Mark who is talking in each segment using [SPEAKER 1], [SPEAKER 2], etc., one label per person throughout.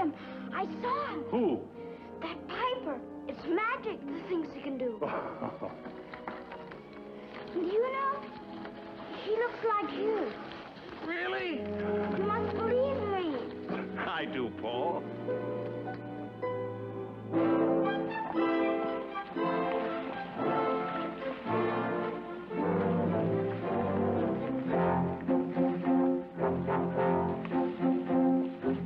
[SPEAKER 1] him. I saw him.
[SPEAKER 2] Who?
[SPEAKER 1] That Piper. It's magic, the things he can do. Do you know? He looks like you.
[SPEAKER 2] Really?
[SPEAKER 1] You must believe me.
[SPEAKER 2] I do, Paul.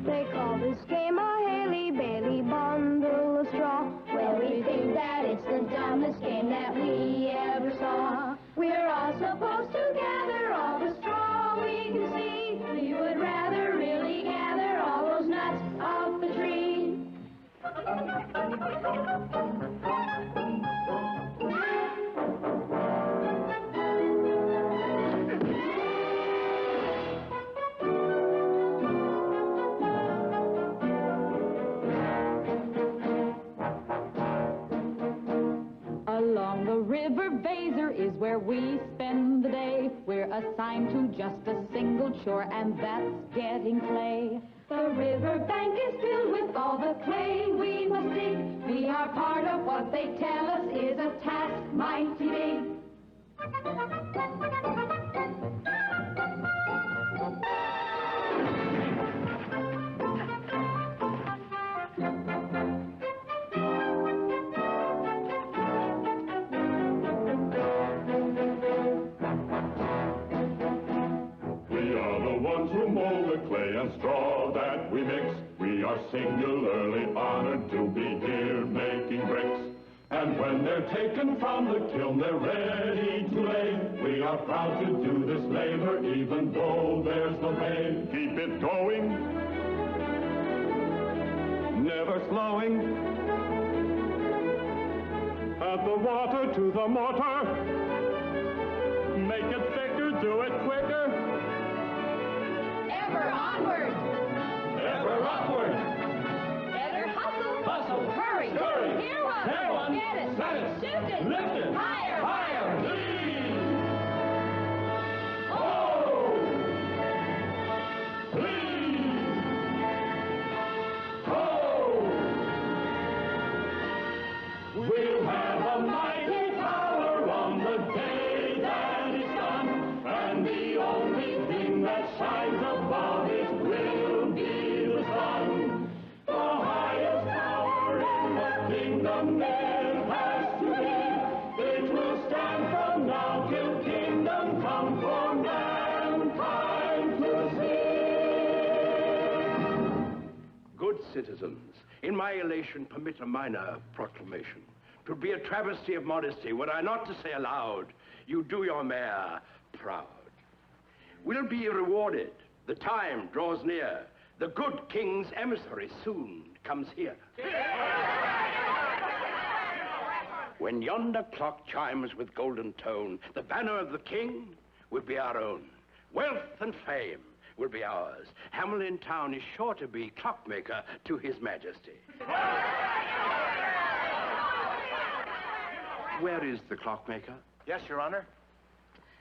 [SPEAKER 1] They call this game a Haley-Bailey bundle of straw. Well, we think that it's the dumbest game that we ever saw. We're all supposed to gather all the straw we can see. We would rather really gather all those nuts off the tree.
[SPEAKER 3] Along the river Vaser is where we spend the day. We're assigned to just a single chore, and that's getting clay. The river bank is filled with all the clay we must dig. We are part of what they tell us is a task mighty big.
[SPEAKER 4] Who mold the clay and straw that we mix. We are singularly honored to be here making bricks. And when they're taken from the kiln, they're ready to lay. We are proud to do this labor, even though there's no rain. Keep it going, never slowing. Add the water to the mortar. Make it thicker, do it quicker.
[SPEAKER 3] Ever onward!
[SPEAKER 4] Ever upward!
[SPEAKER 3] Better hustle!
[SPEAKER 4] Hustle!
[SPEAKER 3] Hurry!
[SPEAKER 4] Scurry!
[SPEAKER 3] Hear one!
[SPEAKER 4] Hear one!
[SPEAKER 3] Get it!
[SPEAKER 4] Set it!
[SPEAKER 3] Shift it!
[SPEAKER 4] Lift it!
[SPEAKER 3] Higher!
[SPEAKER 4] Higher! Please! Ho! Please! Ho! We'll have a mighty power on the day that it's done, and the only thing that shines above it will be the sun. The highest power in the kingdom there has to be. It will stand from now till kingdom come for mankind to see.
[SPEAKER 5] Good citizens, in my elation, permit a minor proclamation. 'Twould be a travesty of modesty were I not to say aloud, you do your mayor proud. We'll be rewarded. The time draws near. The good king's emissary soon comes here. When yonder clock chimes with golden tone, the banner of the king will be our own. Wealth and fame will be ours. Hamelin town is sure to be clockmaker to his majesty. Where is the clockmaker?
[SPEAKER 6] Yes, Your Honor.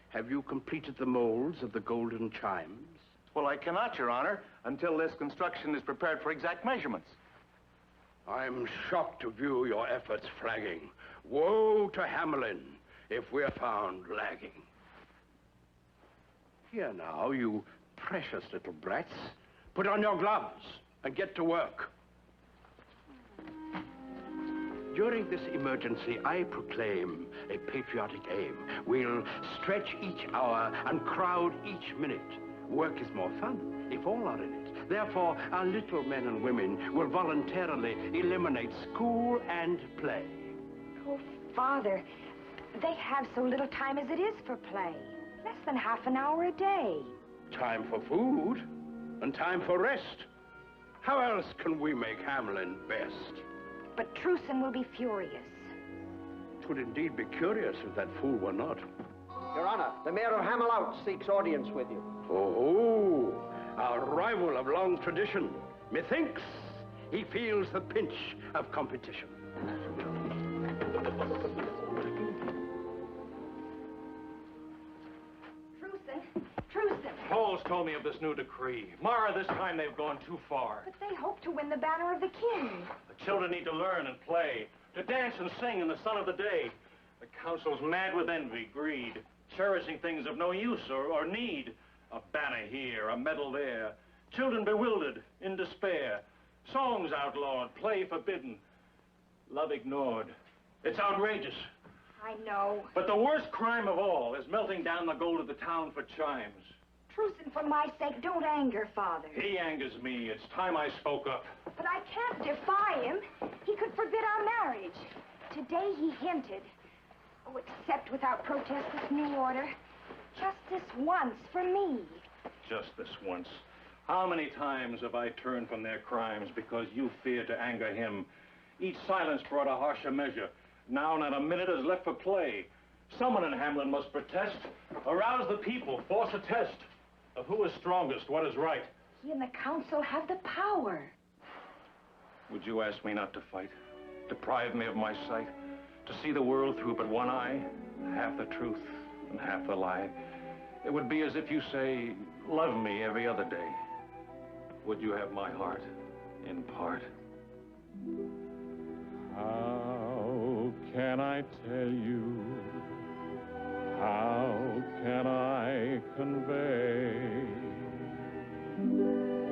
[SPEAKER 5] Have you completed the molds of the golden chimes?
[SPEAKER 6] Well, I cannot, Your Honor, until this construction is prepared for exact measurements.
[SPEAKER 5] I'm shocked to view your efforts flagging. Woe to Hamelin if we're found lagging. Here now, you precious little brats. Put on your gloves and get to work. During this emergency, I proclaim a patriotic aim. We'll stretch each hour and crowd each minute. Work is more fun if all are in it. Therefore, our little men and women will voluntarily eliminate school and play.
[SPEAKER 7] Oh, Father, they have so little time as it is for play. Less than half an hour a day.
[SPEAKER 5] Time for food and time for rest. How else can we make Hamelin best?
[SPEAKER 7] But Truson will be furious.
[SPEAKER 5] 'Twould indeed be curious if that fool were not.
[SPEAKER 8] Your Honor, the Mayor of Hamelout seeks audience with you.
[SPEAKER 5] Oh, our rival of long tradition. Methinks he feels the pinch of competition.
[SPEAKER 7] Truson!
[SPEAKER 6] Hold told me of this new decree. Mara, this time they've gone too far.
[SPEAKER 7] But they hope to win the banner of the king.
[SPEAKER 6] The children need to learn and play, to dance and sing in the sun of the day. The council's mad with envy, greed, cherishing things of no use or need. A banner here, a medal there. Children bewildered, in despair. Songs outlawed, play forbidden. Love ignored. It's outrageous.
[SPEAKER 7] I know.
[SPEAKER 6] But the worst crime of all is melting down the gold of the town for chimes.
[SPEAKER 7] Truson, for my sake, don't anger Father.
[SPEAKER 6] He angers me. It's time I spoke up.
[SPEAKER 7] But I can't defy him. He could forbid our marriage. Today he hinted. Oh, accept without protest this new order. Just this once for me.
[SPEAKER 6] Just this once. How many times have I turned from their crimes because you feared to anger him? Each silence brought a harsher measure. Now not a minute is left for play. Someone in Hamelin must protest, arouse the people, force a test of who is strongest, what is right.
[SPEAKER 7] He and the council have the power.
[SPEAKER 6] Would you ask me not to fight? Deprive me of my sight? To see the world through but one eye? Half the truth and half the lie. It would be as if you say, love me every other day. Would you have my heart in part? How can I tell you? How can I convey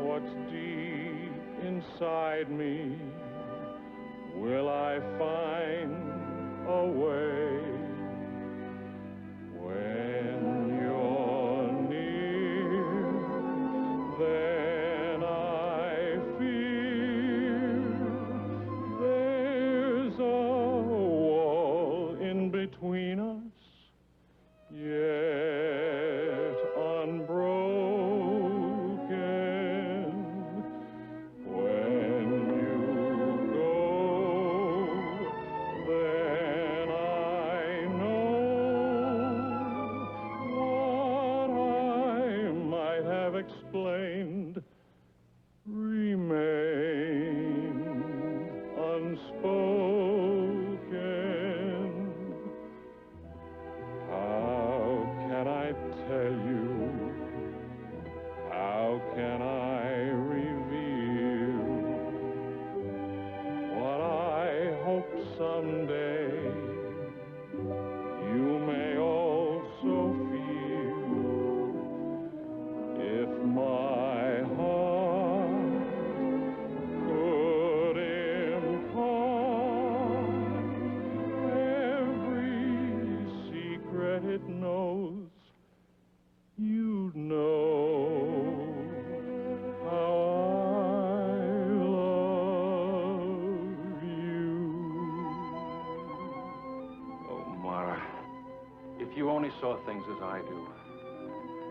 [SPEAKER 6] what's deep inside me? Will I find a way? When you're near, then I feel there's a wall in between us. Yet unbroken. When you go, then I know what I might have explained remains unspoken. Tell you, how can I reveal what I hope someday you may also feel? If my heart could impart every secret it knows, you know how I love you. Oh, Mara, if you only saw things as I do,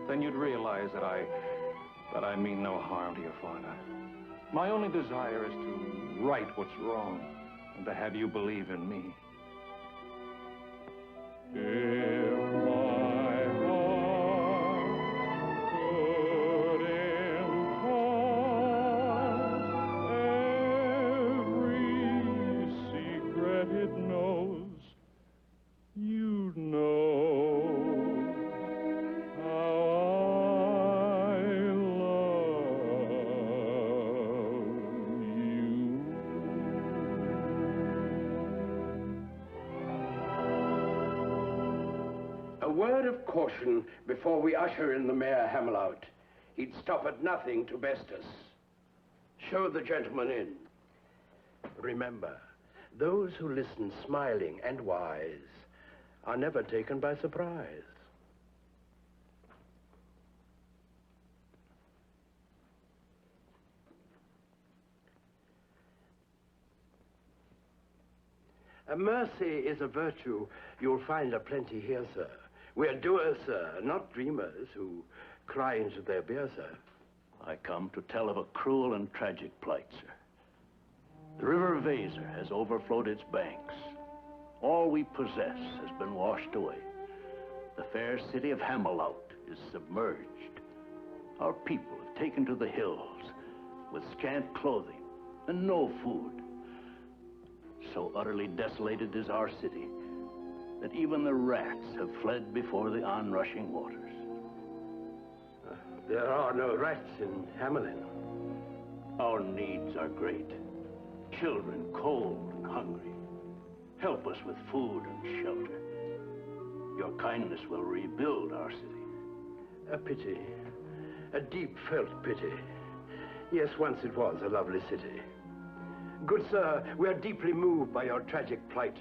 [SPEAKER 6] then you'd realize that I mean no harm to your father. My only desire is to right what's wrong and to have you believe in me.
[SPEAKER 5] Word of caution before we usher in the Mayor Hamelout. He'd stop at nothing to best us. Show the gentleman in. Remember, those who listen smiling and wise are never taken by surprise. Mercy is a virtue you'll find aplenty here, sir. We're doers, sir, not dreamers who cry into their beer, sir.
[SPEAKER 9] I come to tell of a cruel and tragic plight, sir. The river Weser has overflowed its banks. All we possess has been washed away. The fair city of Hamelout is submerged. Our people have taken to the hills with scant clothing and no food. So utterly desolated is our city that even the rats have fled before the onrushing waters.
[SPEAKER 5] There are no rats in Hamelin.
[SPEAKER 9] Our needs are great. Children cold and hungry. Help us with food and shelter. Your kindness will rebuild our city.
[SPEAKER 5] A pity. A deep-felt pity. Yes, once it was a lovely city. Good sir, we are deeply moved by your tragic plight.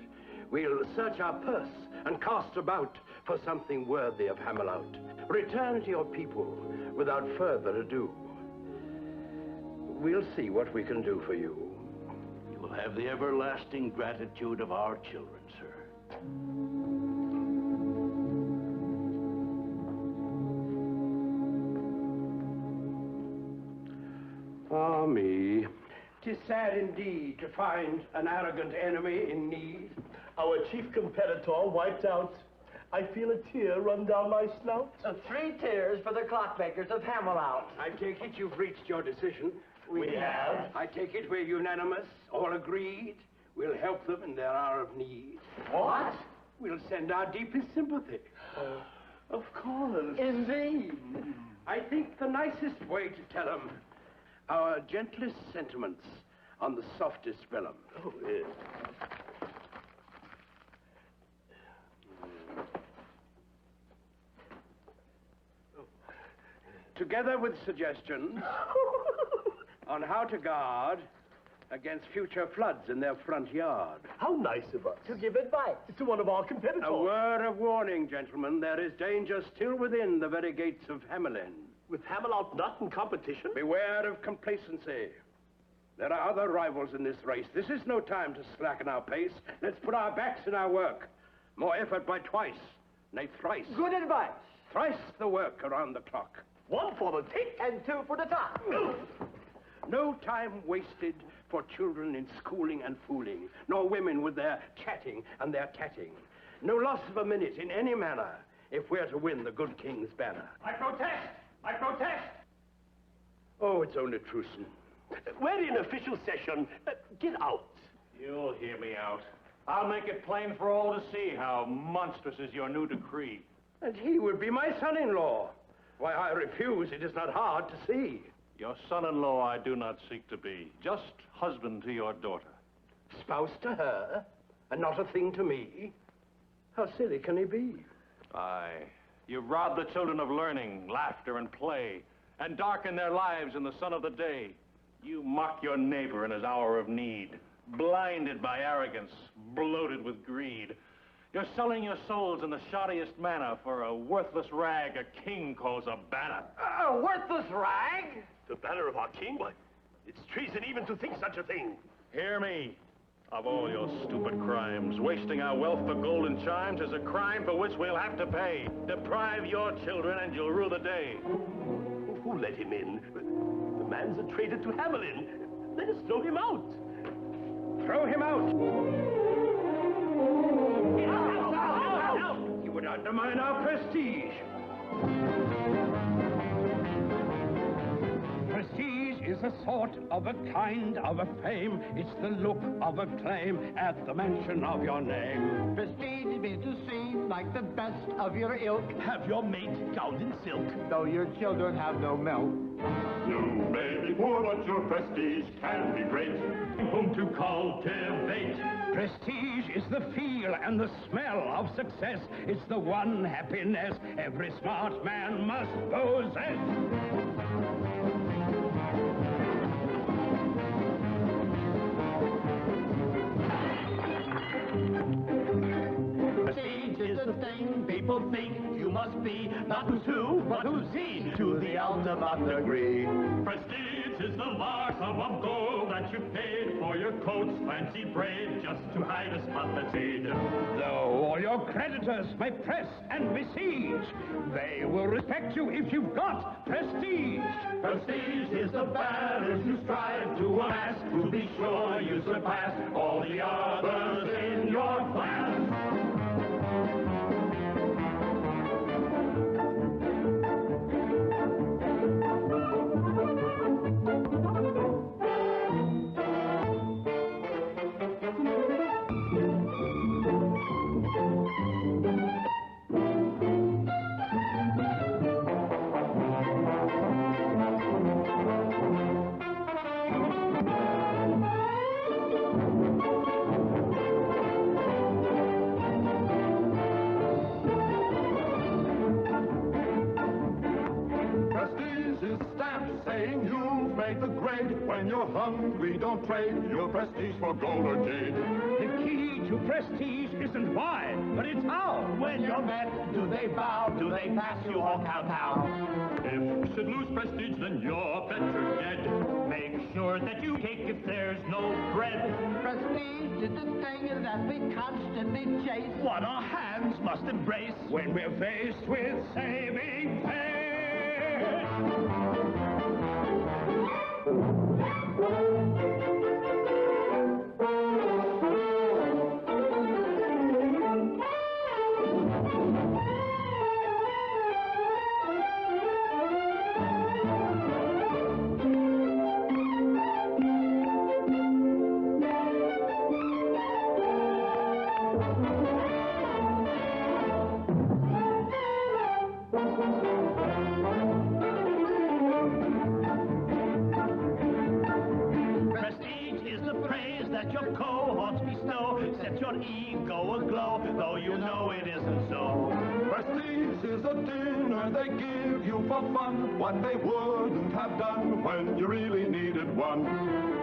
[SPEAKER 5] We'll search our purse and cast about for something worthy of Hamelout. Return to your people without further ado. We'll see what we can do for you.
[SPEAKER 9] You will have the everlasting gratitude of our children, sir.
[SPEAKER 5] Ah, me. 'Tis sad indeed to find an arrogant enemy in need.
[SPEAKER 10] Our chief competitor wiped out. I feel a tear run down my snout.
[SPEAKER 8] 3 tears for the clockmakers of Hamelout.
[SPEAKER 5] I take it you've reached your decision.
[SPEAKER 10] We have.
[SPEAKER 5] I take it we're unanimous, all agreed. We'll help them in their hour of need.
[SPEAKER 8] What?
[SPEAKER 5] We'll send our deepest sympathy.
[SPEAKER 10] Of course.
[SPEAKER 8] Indeed.
[SPEAKER 5] I think the nicest way to tell them our gentlest sentiments on the softest vellum.
[SPEAKER 10] Oh, yes.
[SPEAKER 5] Together with suggestions on how to guard against future floods in their front yard.
[SPEAKER 10] How nice of us.
[SPEAKER 8] To give advice.
[SPEAKER 10] To one of our competitors.
[SPEAKER 5] A word of warning, gentlemen. There is danger still within the very gates of Hamelin.
[SPEAKER 10] With Hamelout not in competition?
[SPEAKER 5] Beware of complacency. There are other rivals in this race. This is no time to slacken our pace. Let's put our backs in our work. More effort by twice, nay thrice.
[SPEAKER 8] Good advice.
[SPEAKER 5] Thrice the work around the clock.
[SPEAKER 10] 1 for the tick.
[SPEAKER 8] And 2 for the top.
[SPEAKER 5] No time wasted for children in schooling and fooling, nor women with their chatting and their tatting. No loss of a minute in any manner if we're to win the good king's banner.
[SPEAKER 6] I protest! I protest!
[SPEAKER 5] Oh, it's only Truson.
[SPEAKER 10] We're in official session. Get out.
[SPEAKER 6] You'll hear me out. I'll make it plain for all to see how monstrous is your new decree.
[SPEAKER 5] And he would be my son-in-law. Why, I refuse. It is not hard to see.
[SPEAKER 6] Your son-in-law I do not seek to be, just husband to your daughter.
[SPEAKER 5] Spouse to her, and not a thing to me? How silly can he be?
[SPEAKER 6] Aye. You've robbed the children of learning, laughter, and play, and darkened their lives in the sun of the day. You mock your neighbor in his hour of need, blinded by arrogance, bloated with greed. You're selling your souls in the shoddiest manner for a worthless rag a king calls a banner.
[SPEAKER 8] A worthless rag?
[SPEAKER 10] The banner of our king? Why, it's treason even to think such a thing.
[SPEAKER 6] Hear me. Of all your stupid crimes, wasting our wealth for golden chimes is a crime for which we'll have to pay. Deprive your children and you'll rue the day.
[SPEAKER 10] Who let him in? The man's a traitor to Hamelin. Let us throw him out.
[SPEAKER 5] Throw him out! You would undermine our prestige.
[SPEAKER 11] Prestige is a sort of a kind of a fame. It's the look of a claim at the mention of your name.
[SPEAKER 12] Prestige be to seem like the best of your ilk.
[SPEAKER 10] Have your mate gowned in silk.
[SPEAKER 12] Though your children have no milk.
[SPEAKER 4] You may be poor, but your prestige can be great. Whom to cultivate.
[SPEAKER 11] Prestige is the feel and the smell of success. It's the one happiness every smart man must possess.
[SPEAKER 12] Prestige is the thing people think you must be. Not who's who, but who's he to the ultimate degree.
[SPEAKER 4] Prestige is the mark of gold that you paid for your coat's fancy braid just to hide a spot that's made.
[SPEAKER 11] Though all your creditors may press and besiege, they will respect you if you've got prestige.
[SPEAKER 4] Prestige is the banners you strive to amass, to be sure you surpass all the others in your class. Reid. When you're hungry, don't trade your prestige for gold or jade.
[SPEAKER 11] The key to prestige isn't why, but it's how.
[SPEAKER 12] When you're met, do they bow? Do they pass you all kowtow?
[SPEAKER 4] If you should lose prestige, then you're better dead.
[SPEAKER 12] Make sure that you take if there's no bread.
[SPEAKER 13] Prestige is the thing that we constantly chase.
[SPEAKER 12] What our hands must embrace
[SPEAKER 11] when we're faced with saving faith.
[SPEAKER 12] Ego aglow, though you know it isn't so.
[SPEAKER 4] Prestige is a dinner they give you for fun, what they wouldn't have done when you really needed one.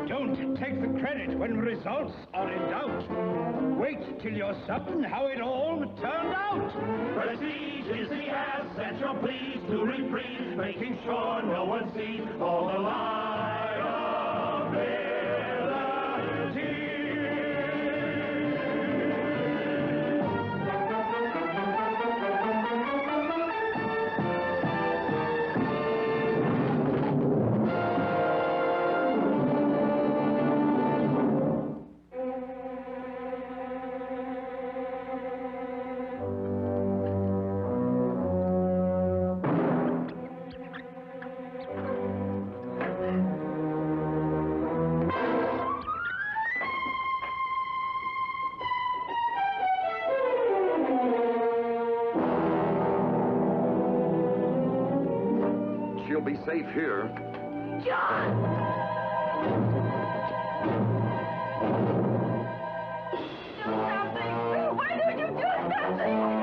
[SPEAKER 11] Don't take the credit when results are in doubt. Wait till you're certain how it all turned out.
[SPEAKER 12] Prestige is the asset you're pleased to reprise, making sure no one sees all the liability.
[SPEAKER 5] She'll be safe here.
[SPEAKER 1] John! Do something! Why don't you do something?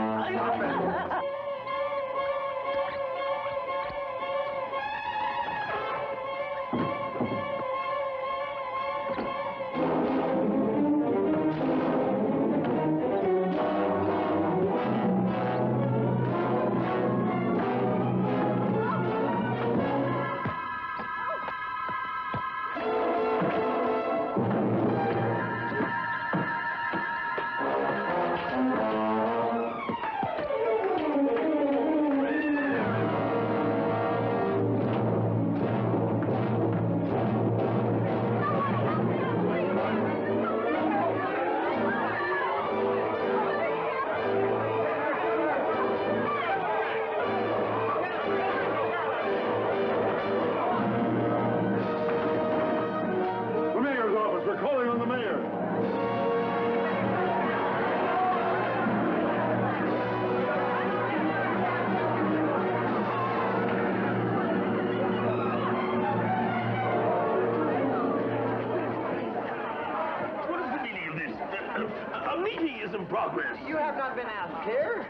[SPEAKER 8] You have not been asked here.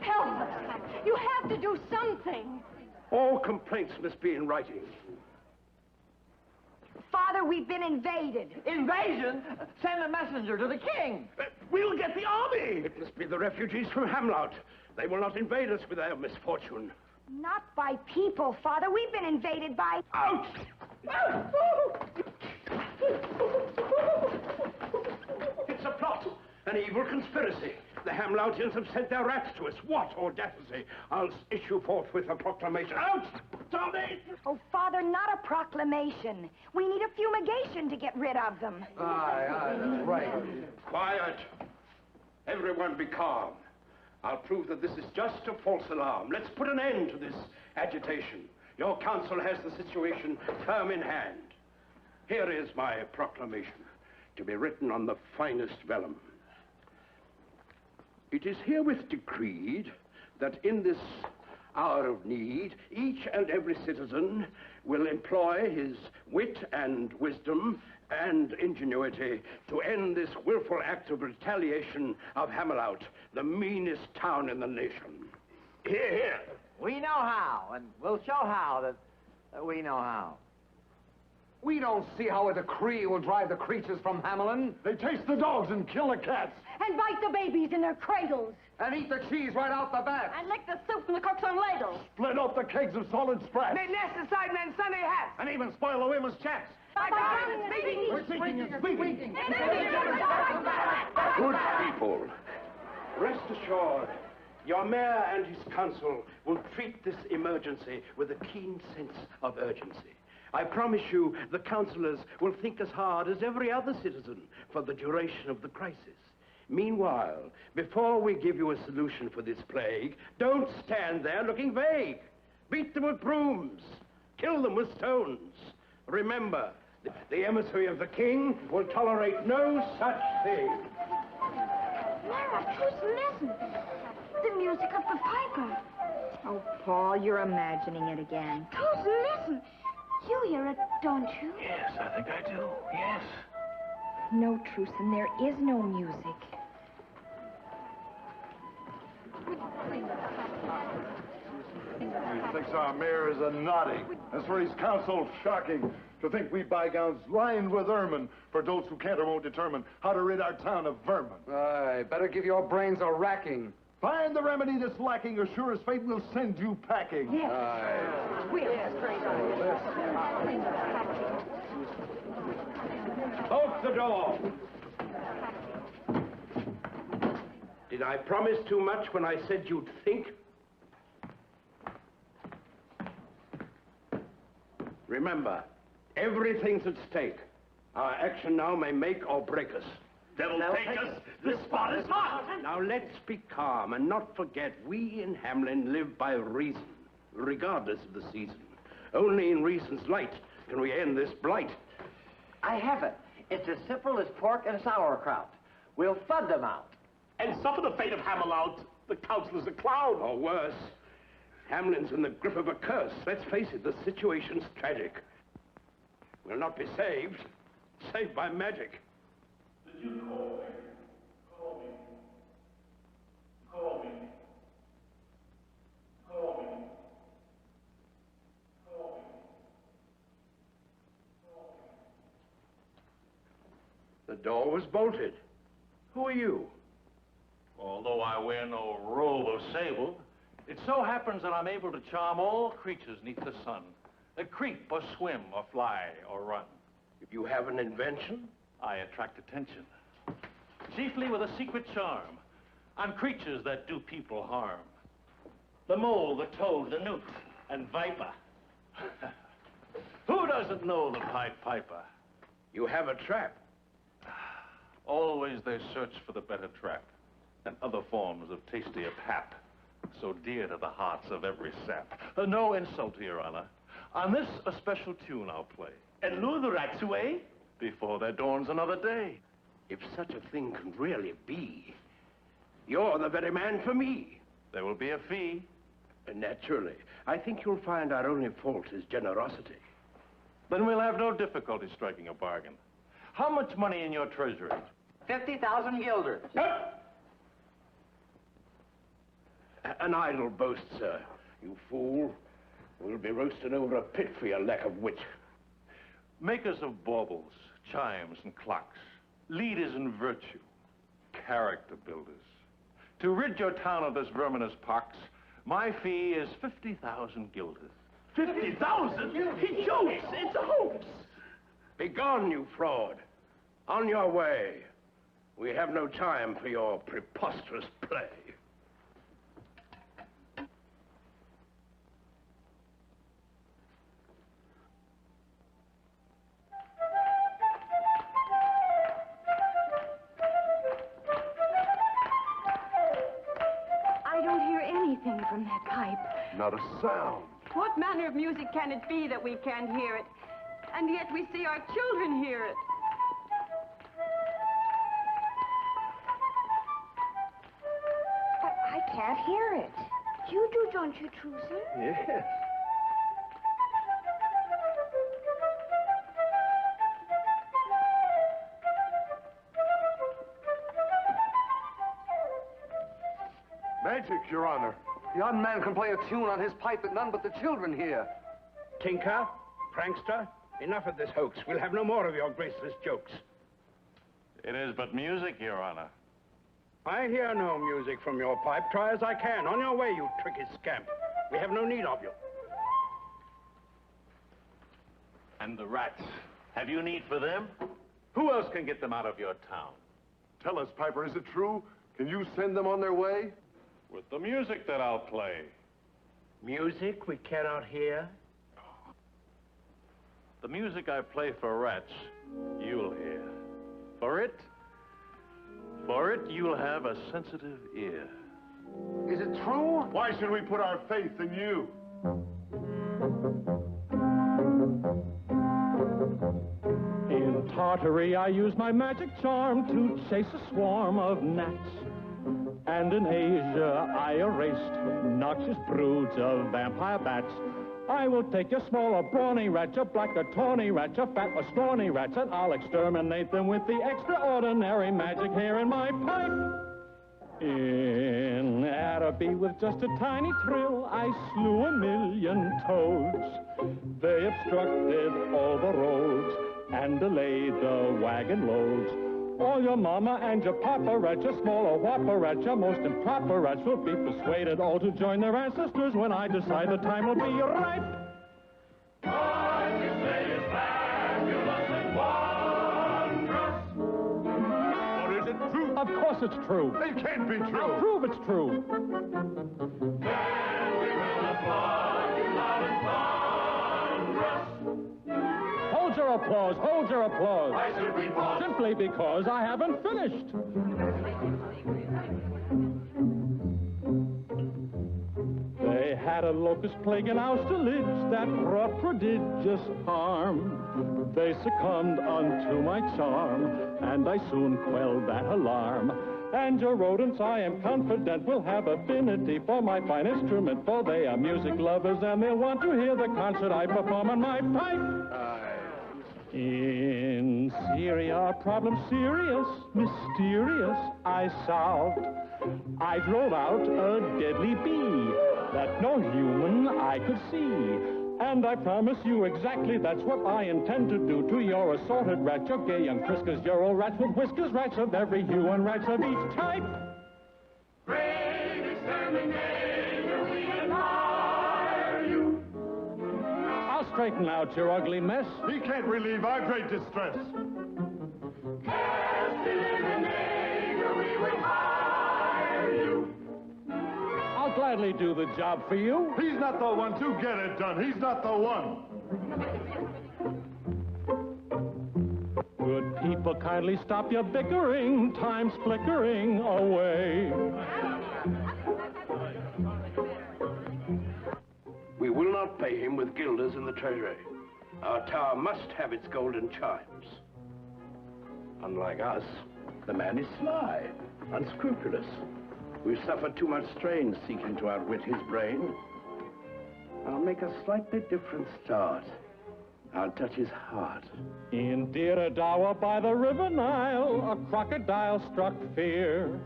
[SPEAKER 7] Help us. You have to do something.
[SPEAKER 5] All complaints must be in writing.
[SPEAKER 7] Father, we've been invaded.
[SPEAKER 8] Invasion? Send a messenger to the king.
[SPEAKER 12] We'll get the army.
[SPEAKER 5] It must be the refugees from Hamelout. They will not invade us with their misfortune.
[SPEAKER 7] Not by people, Father. We've been invaded by...
[SPEAKER 5] Out! It's a plot. An evil conspiracy. The Hameloutians have sent their rats to us. What audacity! I'll issue forthwith a proclamation. Out! Tommy!
[SPEAKER 7] Oh, Father, not a proclamation. We need a fumigation to get rid of them.
[SPEAKER 8] Aye, that's right.
[SPEAKER 5] Quiet. Everyone be calm. I'll prove that this is just a false alarm. Let's put an end to this agitation. Your council has the situation firm in hand. Here is my proclamation, to be written on the finest vellum. It is herewith decreed that in this hour of need, each and every citizen will employ his wit and wisdom and ingenuity to end this willful act of retaliation of Hamelout, the meanest town in the nation.
[SPEAKER 12] Hear, hear.
[SPEAKER 8] We know how, and we'll show how that we know how. We don't see how a decree will drive the creatures from Hamelin.
[SPEAKER 11] They chase the dogs and kill the cats.
[SPEAKER 1] And bite the babies in their cradles.
[SPEAKER 8] And eat the cheese right out the back.
[SPEAKER 1] And lick the soup from the cooks on ladles.
[SPEAKER 11] Split up the kegs of solid sprats.
[SPEAKER 13] They nest inside men's Sunday hats.
[SPEAKER 11] And even spoil the women's chaps.
[SPEAKER 1] By speaking.
[SPEAKER 11] We're speaking and speaking.
[SPEAKER 5] Good people, rest assured, your mayor and his council will treat this emergency with a keen sense of urgency. I promise you the councillors will think as hard as every other citizen for the duration of the crisis. Meanwhile, before we give you a solution for this plague, don't stand there looking vague. Beat them with brooms. Kill them with stones. Remember, the emissary of the king will tolerate no such thing.
[SPEAKER 7] Lara, Truson, listen. The music of the piper.
[SPEAKER 14] Oh, Paul, you're imagining it again.
[SPEAKER 7] Truson, listen. You hear it, don't you?
[SPEAKER 6] Yes, I think I do. Yes.
[SPEAKER 14] No, Truson, there is no music.
[SPEAKER 11] He thinks our mayor is a noddy. As for his council, shocking. To think we bygowns lined with ermine for those who can't or won't determine how to rid our town of vermin.
[SPEAKER 8] Aye, better give your brains a racking.
[SPEAKER 11] Find the remedy that's lacking, or sure as fate will send you packing.
[SPEAKER 14] Yes.
[SPEAKER 5] Open the door. Did I promise too much when I said you'd think? Remember, everything's at stake. Our action now may make or break us.
[SPEAKER 10] Devil take us, this spot is hot!
[SPEAKER 5] Now let's be calm and not forget we in Hamelin live by reason, regardless of the season. Only in reason's light can we end this blight.
[SPEAKER 8] I have it. It's as simple as pork and sauerkraut. We'll flood them out.
[SPEAKER 10] And suffer the fate of Hamelout, the councillor's a clown.
[SPEAKER 5] Or worse, Hamelin's in the grip of a curse. Let's face it, the situation's tragic. We'll not be saved by magic.
[SPEAKER 6] Did you call me? Call me. Call me. Call me. Call me.
[SPEAKER 5] The door was bolted. Who are you?
[SPEAKER 6] Although I wear no robe of sable, it so happens that I'm able to charm all creatures neath the sun, that creep or swim or fly or run.
[SPEAKER 5] If you have an invention?
[SPEAKER 6] I attract attention, chiefly with a secret charm on creatures that do people harm. The mole, the toad, the newt, and viper. Who doesn't know the Pied Piper?
[SPEAKER 5] You have a trap.
[SPEAKER 6] Always they search for the better trap and other forms of tastier pap, so dear to the hearts of every sap. No insult to your honor. On this, a special tune I'll play.
[SPEAKER 10] And lure the rats away?
[SPEAKER 6] Before there dawns another day.
[SPEAKER 5] If such a thing can really be, you're the very man for me.
[SPEAKER 6] There will be a fee.
[SPEAKER 5] Naturally. I think you'll find our only fault is generosity.
[SPEAKER 6] Then we'll have no difficulty striking a bargain. How much money in your treasury?
[SPEAKER 8] 50,000 guilders.
[SPEAKER 5] An idle boast, sir. You fool. We'll be roasted over a pit for your lack of wit.
[SPEAKER 6] Makers of baubles, chimes, and clocks, leaders in virtue, character builders. To rid your town of this verminous pox, my fee is 50,000 guilders.
[SPEAKER 10] 50,000? He jokes! It's a hoax!
[SPEAKER 5] Begone, you fraud. On your way. We have no time for your preposterous play.
[SPEAKER 1] I don't hear anything from that pipe.
[SPEAKER 11] Not a sound.
[SPEAKER 1] What manner of music can it be that we can't hear it? And yet we see our children hear it.
[SPEAKER 7] But I can't hear it. You do, don't you, Truson?
[SPEAKER 8] Yes.
[SPEAKER 11] Magic, Your Honor.
[SPEAKER 8] Yon man can play a tune on his pipe that none but the children hear.
[SPEAKER 5] Tinker, prankster, Enough of this hoax. We'll have no more of your graceless jokes.
[SPEAKER 6] It is but music, Your Honor.
[SPEAKER 5] I hear no music from your pipe. Try as I can. On your way, you tricky scamp. We have no need of you.
[SPEAKER 9] And the rats. Have you need for them? Who else can get them out of your town?
[SPEAKER 11] Tell us, Piper, is it true? Can you send them on their way?
[SPEAKER 6] With the music that I'll play.
[SPEAKER 5] Music we cannot hear?
[SPEAKER 9] The music I play for rats, you'll hear. For it, you'll have a sensitive ear.
[SPEAKER 11] Is it true? Why should we put our faith in you?
[SPEAKER 12] In Tartary, I use my magic charm to chase a swarm of gnats. And in Asia, I erased noxious broods of vampire bats. I will take your small or brawny rat, your black or tawny rat, your fat or scrawny rats, and I'll exterminate them with the extraordinary magic here in my pipe. In Araby, with just a tiny thrill, I slew 1,000,000 toads. They obstructed all the roads and delayed the wagon loads. All your mama and your papa rats, your small or whopper rats, your most improper rats will be persuaded all to join their ancestors when I decide the time will be ripe.
[SPEAKER 4] What you say is fabulous and wondrous.
[SPEAKER 12] Or is it true? Of course it's true.
[SPEAKER 11] It can't be true.
[SPEAKER 12] I'll prove it's true.
[SPEAKER 4] Then we will applaud you loud and thunderous.
[SPEAKER 12] Hold your applause, hold your applause.
[SPEAKER 4] Why should we pause?
[SPEAKER 12] Simply because I haven't finished. They had a locust plague in Austerlitz that brought prodigious harm. They succumbed unto my charm, and I soon quelled that alarm. And your rodents, I am confident, will have affinity for my fine instrument, for they are music lovers, and they'll want to hear the concert I perform on my pipe. In Syria, a problem serious, mysterious, I solved. I drove out a deadly bee that no human eye could see. And I promise you exactly that's what I intend to do to your assorted rats, your gay young friskers, your old rats with whiskers, rats of every hue and rats of each type.
[SPEAKER 4] Great exterminator, we admire you.
[SPEAKER 12] I'll straighten out your ugly mess.
[SPEAKER 11] He can't relieve our great distress.
[SPEAKER 4] Pest eliminator, we would hire you.
[SPEAKER 12] I'll gladly do the job for you.
[SPEAKER 11] He's not the one to get it done. He's not the one.
[SPEAKER 12] Good people, kindly stop your bickering. Time's flickering away.
[SPEAKER 5] We will not pay him with guilders in the treasury. Our tower must have its golden chimes. Unlike us, the man is sly, unscrupulous. We've suffered too much strain seeking to outwit his brain. I'll make a slightly different start. I'll touch his heart.
[SPEAKER 12] In Diradowa by the river Nile, a crocodile struck fear.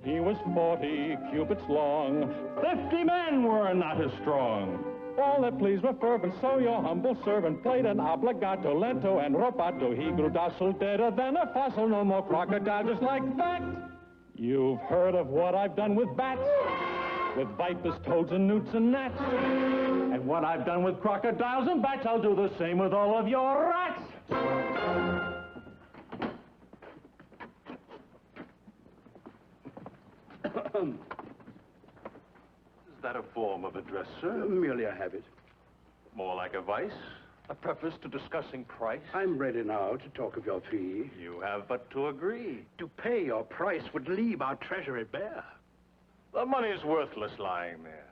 [SPEAKER 12] He was 40 cubits long. 50 men were not as strong. All that pleased were fervent, so your humble servant played an obligato, lento, and rubato. He grew docile, deader than a fossil, no more crocodile, just like that. You've heard of what I've done with bats, with vipers, toads, and newts and gnats. And what I've done with crocodiles and bats, I'll do the same with all of your rats.
[SPEAKER 9] Is that a form of address, sir?
[SPEAKER 5] Merely a habit.
[SPEAKER 9] More like a vice? A preface to discussing price?
[SPEAKER 5] I'm ready now to talk of your fee.
[SPEAKER 9] You have but to agree.
[SPEAKER 5] To pay your price would leave our treasury bare.
[SPEAKER 9] The money's worthless lying there.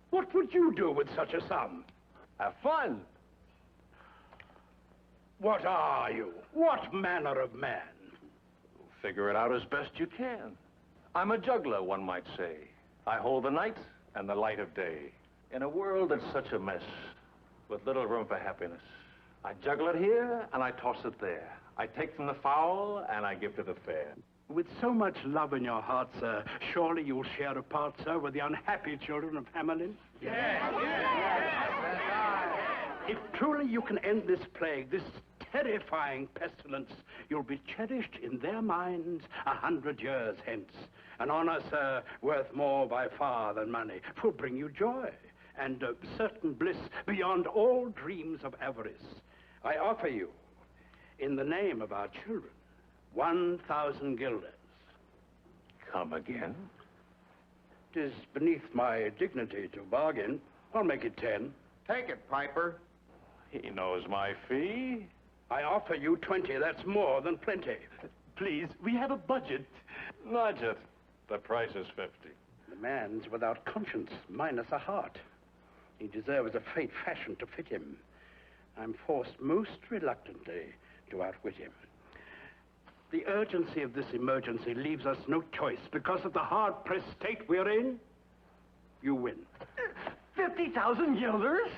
[SPEAKER 5] What would you do with such a sum?
[SPEAKER 9] Have fun.
[SPEAKER 5] What are you? What manner of man?
[SPEAKER 9] Figure it out as best you can. I'm a juggler, one might say. I hold the night and the light of day. In a world that's such a mess, with little room for happiness, I juggle it here and I toss it there. I take from the foul and I give to the fair.
[SPEAKER 5] With so much love in your heart, sir, surely you'll share a part, sir, with the unhappy children of Hamelin?
[SPEAKER 4] Yes.
[SPEAKER 5] If truly you can end this plague, this terrifying pestilence, you'll be cherished in their minds 100 years hence. An honor, sir, worth more by far than money. 'Twill bring you joy and certain bliss beyond all dreams of avarice. I offer you, in the name of our children, 1,000 guilders.
[SPEAKER 6] Come again?
[SPEAKER 5] 'Tis beneath my dignity to bargain. I'll make it 10.
[SPEAKER 15] Take it, Piper.
[SPEAKER 6] He knows my fee.
[SPEAKER 5] I offer you 20. That's more than plenty.
[SPEAKER 10] Please, we have a budget.
[SPEAKER 6] Budget. The price is 50.
[SPEAKER 5] The man's without conscience, minus a heart. He deserves a fate fashioned to fit him. I'm forced most reluctantly to outwit him. The urgency of this emergency leaves us no choice. Because of the hard-pressed state we're in, you win.
[SPEAKER 10] 50,000 guilders?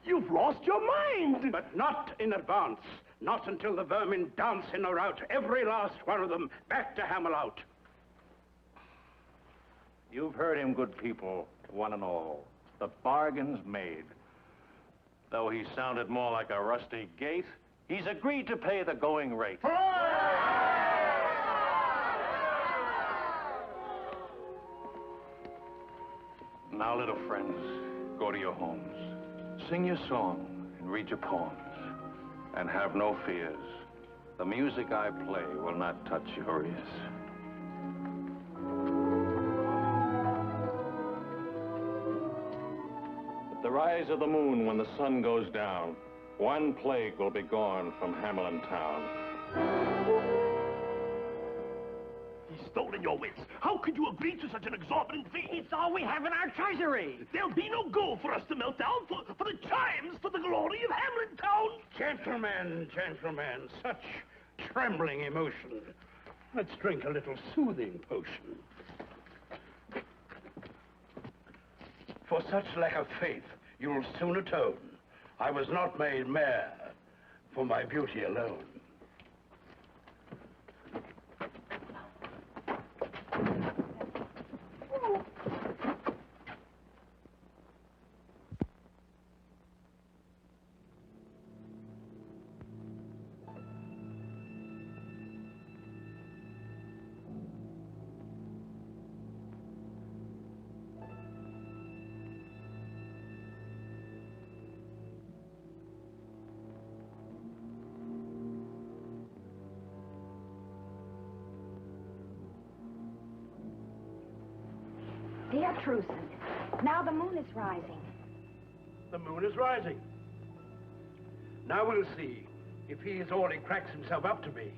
[SPEAKER 10] You've lost your mind!
[SPEAKER 5] But not in advance. Not until the vermin dance in a rout, every last one of them, back to Hamelout.
[SPEAKER 6] You've heard him, good people, one and all. The bargain's made. Though he sounded more like a rusty gate, he's agreed to pay the going rate. Now, little friends, go to your homes. Sing your song and read your poems. And have no fears. The music I play will not touch your ears. At the rise of the moon, when the sun goes down, one plague will be gone from Hamelin town.
[SPEAKER 10] He's stolen your wits. How could you agree to such an exorbitant fee?
[SPEAKER 8] It's all we have in our treasury.
[SPEAKER 10] There'll be no gold for us to melt down for the chimes, for the glory of Hamelin town.
[SPEAKER 5] Gentlemen, such trembling emotion. Let's drink a little soothing potion. For such lack of faith, you'll soon atone. I was not made mayor for my beauty alone.
[SPEAKER 7] Dear Truson, now the moon is rising.
[SPEAKER 5] The moon is rising. Now we'll see if he is all he cracks himself up to be.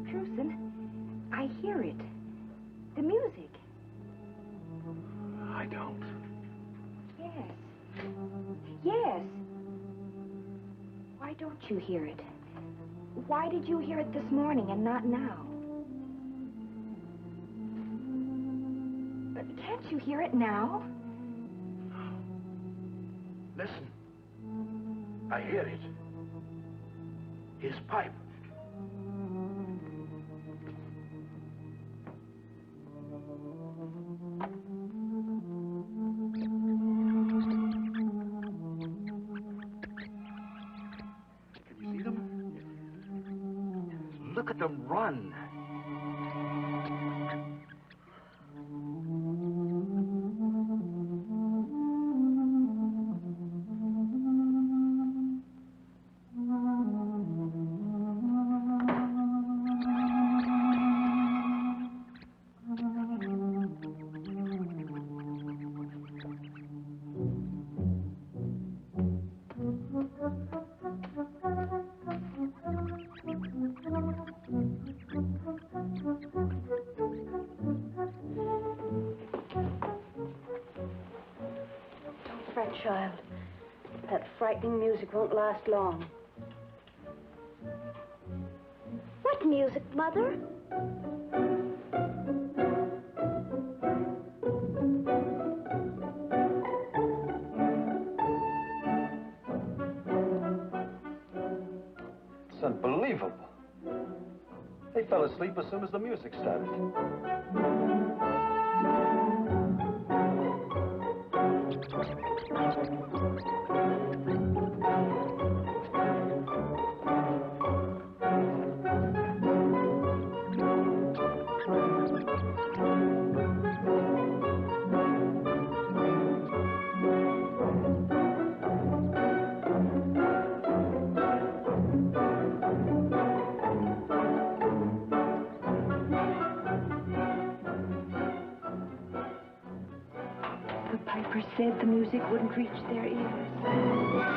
[SPEAKER 7] Truson, I hear it. The music.
[SPEAKER 6] I don't.
[SPEAKER 7] Yes. Yes. Why don't you hear it? Why did you hear it this morning and not now? Can't you hear it now?
[SPEAKER 5] Listen. I hear it. His pipe. Can you see them? Look at them run.
[SPEAKER 16] Child, that frightening music won't last long.
[SPEAKER 1] What music, Mother?
[SPEAKER 17] It's unbelievable. They fell asleep as soon as the music started.
[SPEAKER 16] Said the music wouldn't reach their ears.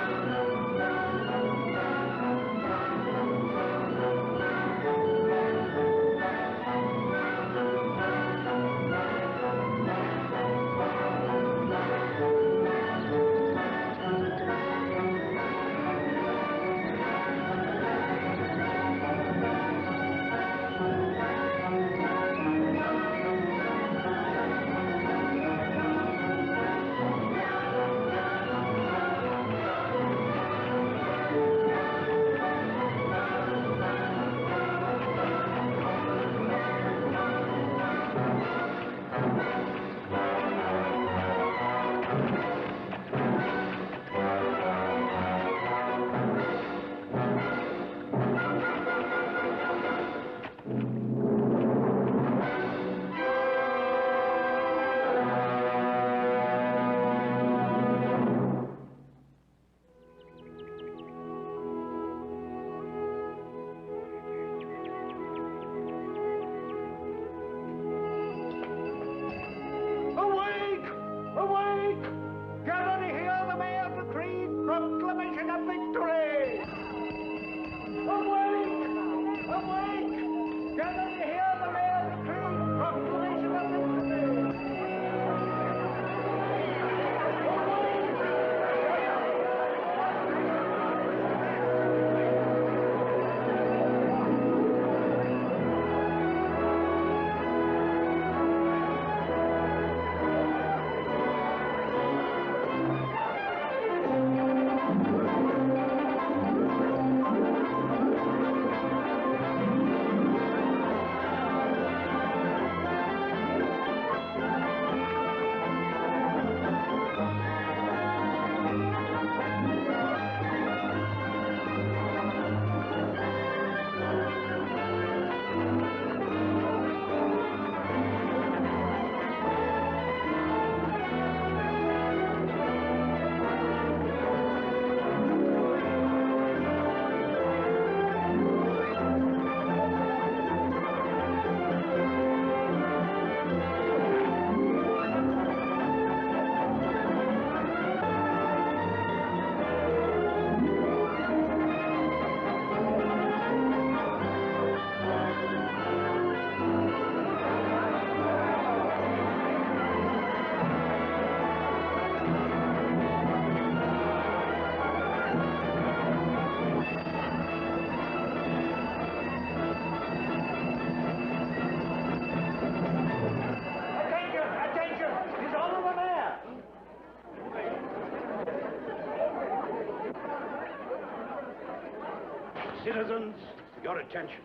[SPEAKER 5] Citizens, your attention.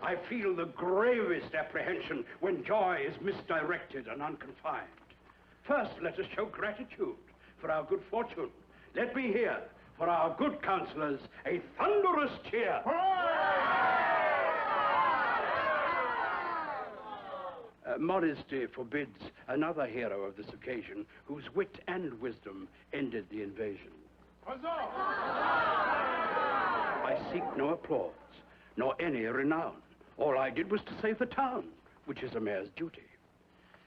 [SPEAKER 5] I feel the gravest apprehension when joy is misdirected and unconfined. First, let us show gratitude for our good fortune. Let me hear, for our good councillors, a thunderous cheer. Modesty forbids another hero of this occasion whose wit and wisdom ended the invasion. I seek no applause, nor any renown. All I did was to save the town, which is a mayor's duty.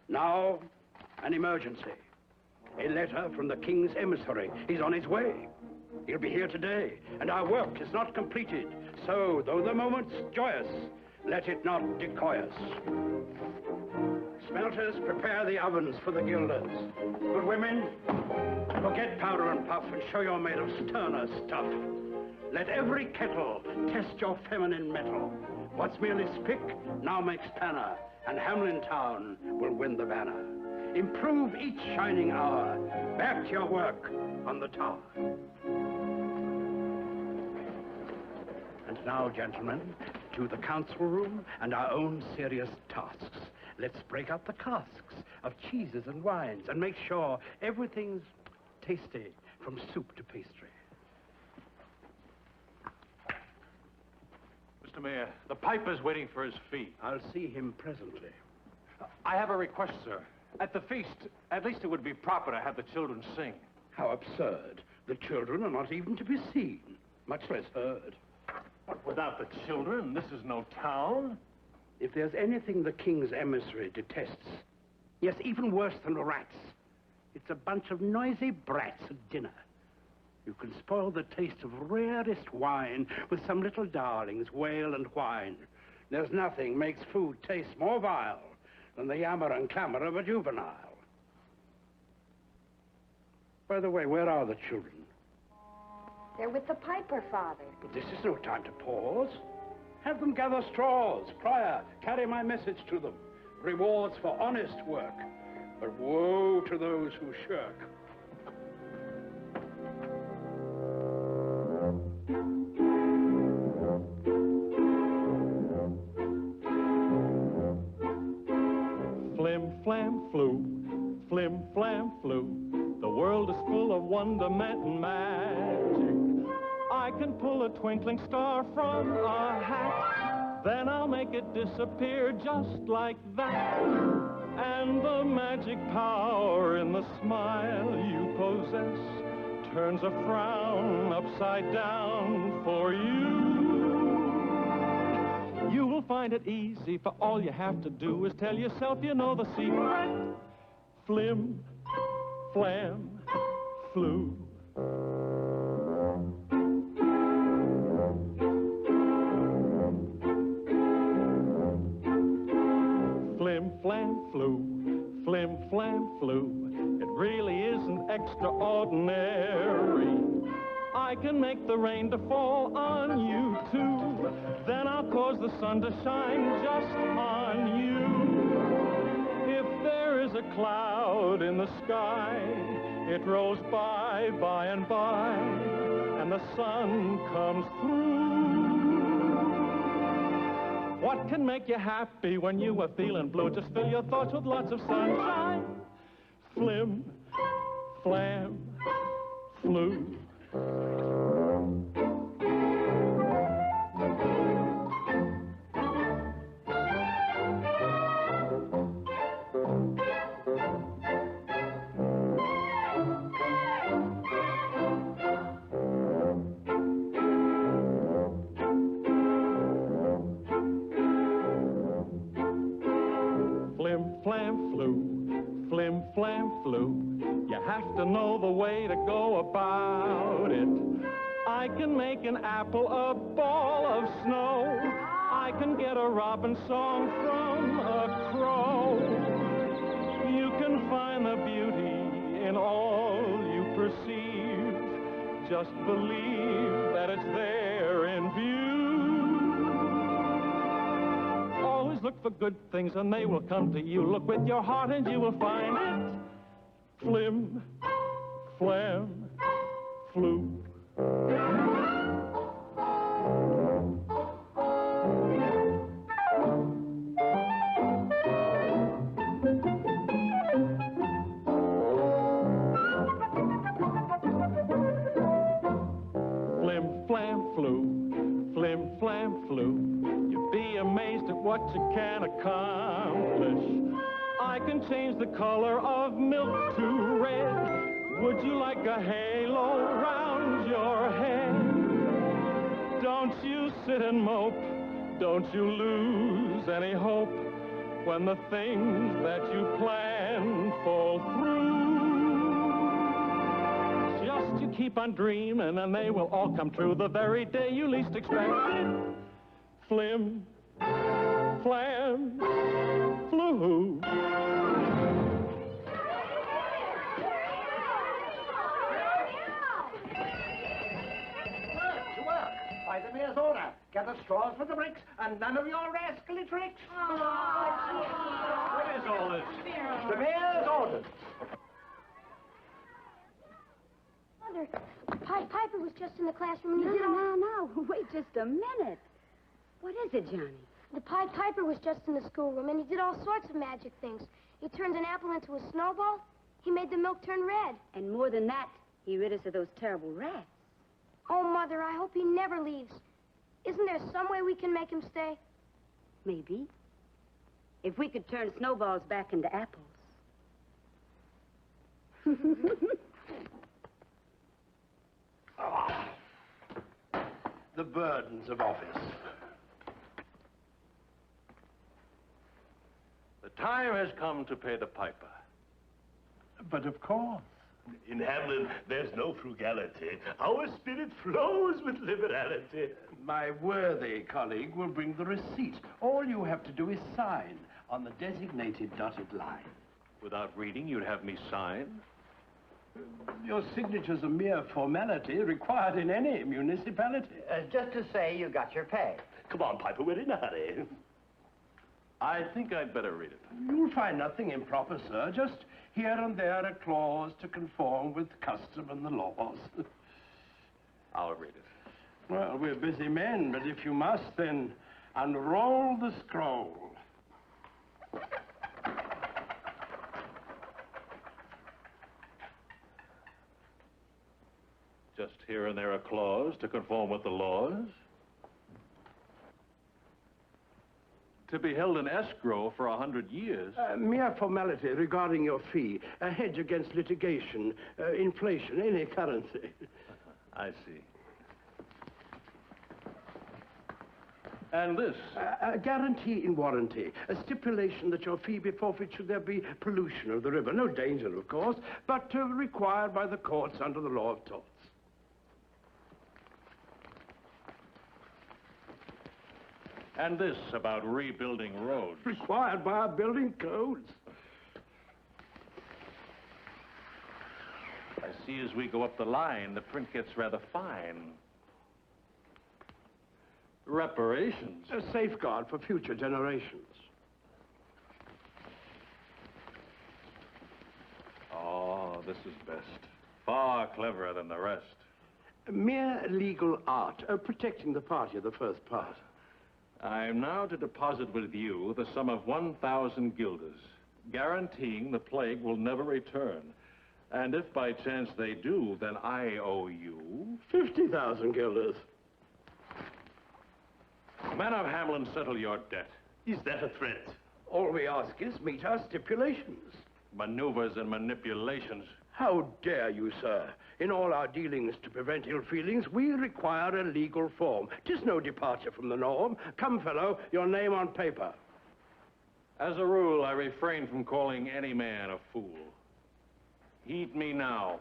[SPEAKER 5] Now, an emergency. A letter from the king's emissary. He's on his way. He'll be here today, and our work is not completed. So, though the moment's joyous, let it not decoy us. Smelters, prepare the ovens for the gilders. Good women, forget powder and puff and show you're made of sterner stuff. Let every kettle test your feminine mettle. What's merely spick now makes panna, and Hamelin town will win the banner. Improve each shining hour. Back to your work on the tower. And now, gentlemen, to the council room and our own serious tasks. Let's break out the casks of cheeses and wines and make sure everything's tasty from soup to pastry.
[SPEAKER 6] Mr. Mayor, the piper's waiting for his fee.
[SPEAKER 5] I'll see him presently.
[SPEAKER 6] I have a request, sir. At the feast, at least it would be proper to have the children sing.
[SPEAKER 5] How absurd. The children are not even to be seen, much less heard.
[SPEAKER 6] But without the children, this is no town.
[SPEAKER 5] If there's anything the king's emissary detests, yes, even worse than rats, it's a bunch of noisy brats at dinner. You can spoil the taste of rarest wine with some little darlings wail and whine. There's nothing makes food taste more vile than the yammer and clamor of a juvenile. By the way, where are the children?
[SPEAKER 7] They're with the piper, Father.
[SPEAKER 5] But this is no time to pause. Have them gather straws. Prior, carry my message to them. Rewards for honest work. But woe to those who shirk.
[SPEAKER 12] Flim, flam, flu, flim, flam, flu. The world is full of wonderment and magic. I can pull a twinkling star from a hat, then I'll make it disappear just like that. And the magic power in the smile you possess turns a frown upside down for you. You will find it easy, for all you have to do is tell yourself you know the secret. Flim, flam, flu. Flim, flam, flu, flim, flam, flu. It really isn't extraordinary. I can make the rain to fall on you, too. Then I'll cause the sun to shine just on you. If there is a cloud in the sky, it rolls by and by, and the sun comes through. What can make you happy when you are feeling blue? Just fill your thoughts with lots of sunshine. Flim, flam, flu. Flim, flam, flu. You have to know the way to go about it. I can make an apple a ball of snow. I can get a robin song from a crow. You can find the beauty in all you perceive. Just believe that it's there in view. Always look for good things and they will come to you. Look with your heart and you will find it. Flim, flam, flu. Flim, flam, flu, flim, flam, flu. You'd be amazed at what you can accomplish. I can change the color of milk to red. Would you like a halo round your head? Don't you sit and mope, don't you lose any hope when the things that you plan fall through. Just you keep on dreaming and they will all come true the very day you least expect it. Flim, flam, flu.
[SPEAKER 8] By the mayor's order, gather straws for the bricks and none of your rascally tricks.
[SPEAKER 6] What is all this?
[SPEAKER 8] The mayor's orders.
[SPEAKER 1] Mother, Piper was just in the classroom and he did all...
[SPEAKER 15] No. Wait just a minute. What is it, Johnny?
[SPEAKER 1] The Piper was just in the schoolroom and he did all sorts of magic things. He turned an apple into a snowball. He made the milk turn red.
[SPEAKER 15] And more than that, He rid us of those terrible rats.
[SPEAKER 1] Oh, Mother, I hope he never leaves. Isn't there some way we can make him stay?
[SPEAKER 15] Maybe. If we could turn snowballs back into apples.
[SPEAKER 5] The burdens of office.
[SPEAKER 9] The time has come to pay the piper.
[SPEAKER 5] But of course.
[SPEAKER 10] In Hamelin, there's no frugality. Our spirit flows with liberality.
[SPEAKER 5] My worthy colleague will bring the receipt. All you have to do is sign on the designated dotted line.
[SPEAKER 9] Without reading, you'd have me sign?
[SPEAKER 5] Your signature's a mere formality required in any municipality.
[SPEAKER 8] Just to say you got your pay.
[SPEAKER 10] Come on, Piper, we're in a hurry.
[SPEAKER 9] I think I'd better read it.
[SPEAKER 5] You'll find nothing improper, sir. Just here and there a clause to conform with custom and the laws.
[SPEAKER 9] I'll read it.
[SPEAKER 5] Well, we're busy men, but if you must, then unroll the scroll.
[SPEAKER 9] Just here and there a clause to conform with the laws. To be held in escrow for 100 years.
[SPEAKER 5] Mere formality regarding your fee. A hedge against litigation, inflation, any currency.
[SPEAKER 9] I see. And this?
[SPEAKER 5] A guarantee in warranty. A stipulation that your fee be forfeit should there be pollution of the river. No danger, of course, but required by the courts under the law of torts.
[SPEAKER 9] And this about rebuilding roads.
[SPEAKER 5] Required by our building codes.
[SPEAKER 9] I see as we go up the line, the print gets rather fine. Reparations.
[SPEAKER 5] A safeguard for future generations.
[SPEAKER 9] Oh, this is best. Far cleverer than the rest.
[SPEAKER 5] Mere legal art, protecting the party of the first part.
[SPEAKER 9] I'm now to deposit with you the sum of 1,000 guilders, guaranteeing the plague will never return. And if by chance they do, then I owe you
[SPEAKER 5] 50,000 guilders.
[SPEAKER 9] Men of Hamelin, settle your debt.
[SPEAKER 10] Is that a threat?
[SPEAKER 5] All we ask is meet our stipulations.
[SPEAKER 9] Maneuvers and manipulations.
[SPEAKER 5] How dare you, sir? In all our dealings to prevent ill feelings, we require a legal form. 'Tis no departure from the norm. Come, fellow, your name on paper.
[SPEAKER 9] As a rule, I refrain from calling any man a fool. Heed me now.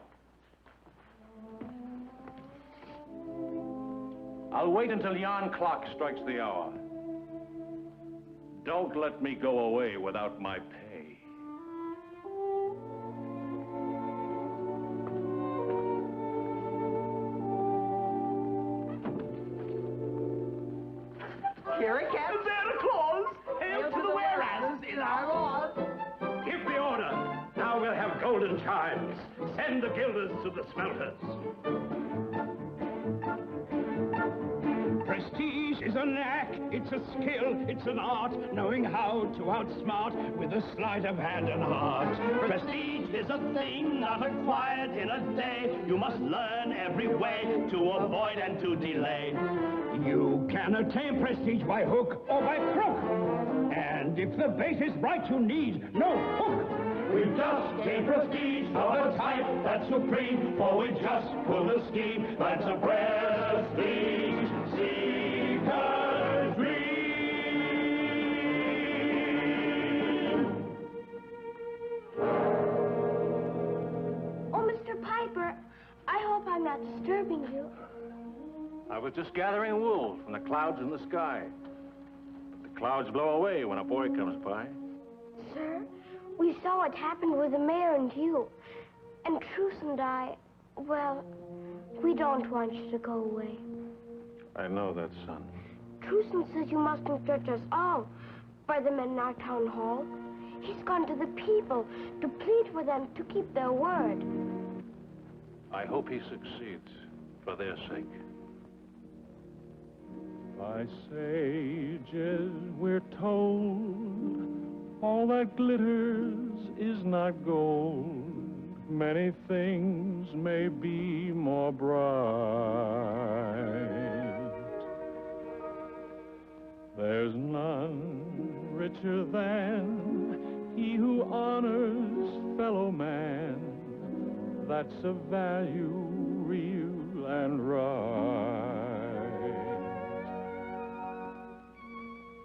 [SPEAKER 9] I'll wait until yon clock strikes the hour. Don't let me go away without my pay.
[SPEAKER 8] Here it comes.
[SPEAKER 10] There a clause. Hail to the whereas in our laws.
[SPEAKER 5] Give the order. Now we'll have golden chimes. Send the guilders to the smelters. Prestige is a knack, it's a skill, it's an art, knowing how to outsmart with a sleight of hand and heart.
[SPEAKER 10] Prestige is a thing not acquired in a day. You must learn every way to avoid and to delay.
[SPEAKER 5] You can attain prestige by hook or by crook. And if the bait is right, you need no hook.
[SPEAKER 10] We've just gained prestige of a type that's supreme, for we just pulled a scheme that's a prestige seeker's dream.
[SPEAKER 1] Oh, Mr. Piper, I hope I'm not disturbing you.
[SPEAKER 9] I was just gathering wool from the clouds in the sky. But the clouds blow away when a boy comes by.
[SPEAKER 1] Sir, we saw what happened with the mayor and you. And Truson and I, well, we don't want you to go away.
[SPEAKER 9] I know that, son.
[SPEAKER 1] Truson says you mustn't judge us all by the men in our town hall. He's gone to the people to plead for them to keep their word.
[SPEAKER 9] I hope he succeeds for their sake.
[SPEAKER 12] By sages we're told, all that glitters is not gold. many things may be more bright. There's none richer than he who honors fellow man. That's a value real and right.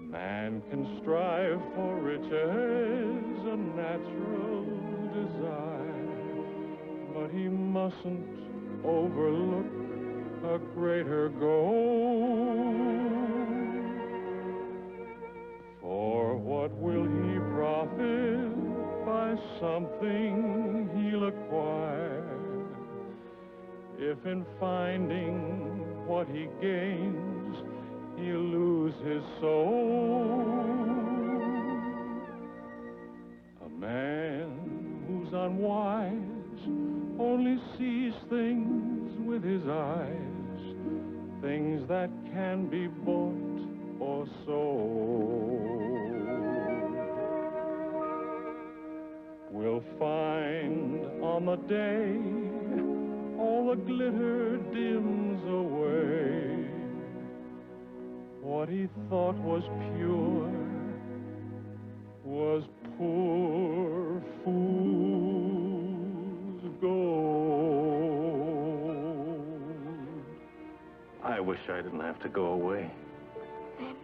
[SPEAKER 12] Man can strive for riches, a natural desire, but he mustn't overlook a greater goal. For what will he profit by something he'll acquire, if in finding what he gains, he'll lose his soul? A man who's unwise only sees things with his eyes, things that can be bought or sold. We'll find on the day all the glitter dims away. What he thought was pure was poor fool's gold.
[SPEAKER 6] I wish I didn't have to go away.
[SPEAKER 7] Then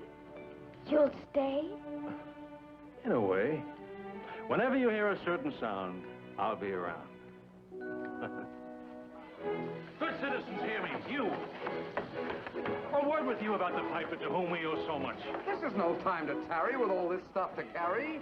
[SPEAKER 7] you'll stay?
[SPEAKER 6] In a way. Whenever you hear a certain sound, I'll be around. Good citizens, hear me. You. A word with you about the piper to whom we owe so much.
[SPEAKER 17] This is no time to tarry with all this stuff to carry.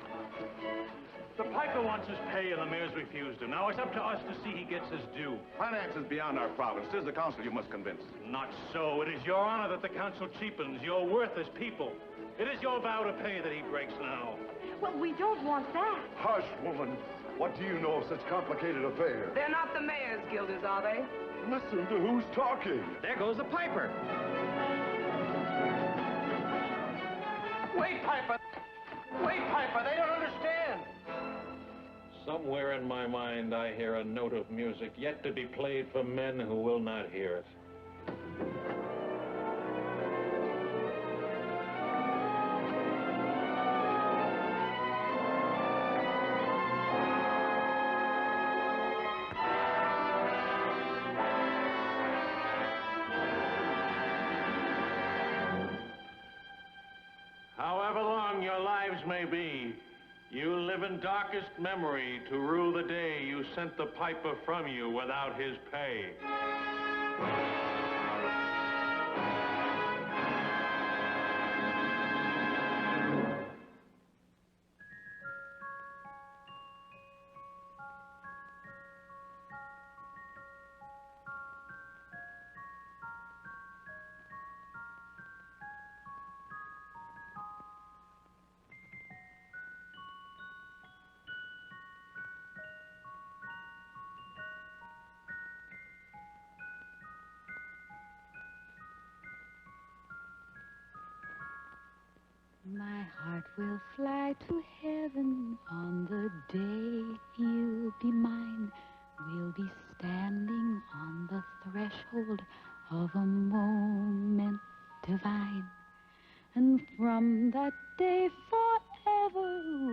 [SPEAKER 6] The piper wants his pay and the mayor's refused him. Now it's up to us to see he gets his due.
[SPEAKER 2] Finance is beyond our province. It is the council you must convince.
[SPEAKER 6] Not so. It is your honor that the council cheapens, your worth as people. It is your vow to pay that he breaks now.
[SPEAKER 7] Well, we don't want that.
[SPEAKER 11] Hush, woman. What do you know of such complicated affairs?
[SPEAKER 18] They're not the mayor's guilders, are they?
[SPEAKER 11] Listen to who's talking.
[SPEAKER 6] There goes the piper.
[SPEAKER 17] Wait, Piper! Wait, Piper, they don't understand!
[SPEAKER 6] Somewhere in my mind, I hear a note of music yet to be played for men who will not hear it. However long your lives may be, you live in darkest memory to rue the day you sent the piper from you without his pay.
[SPEAKER 3] My heart will fly to heaven on the day you'll be mine. We'll be standing on the threshold of a moment divine. And from that day forever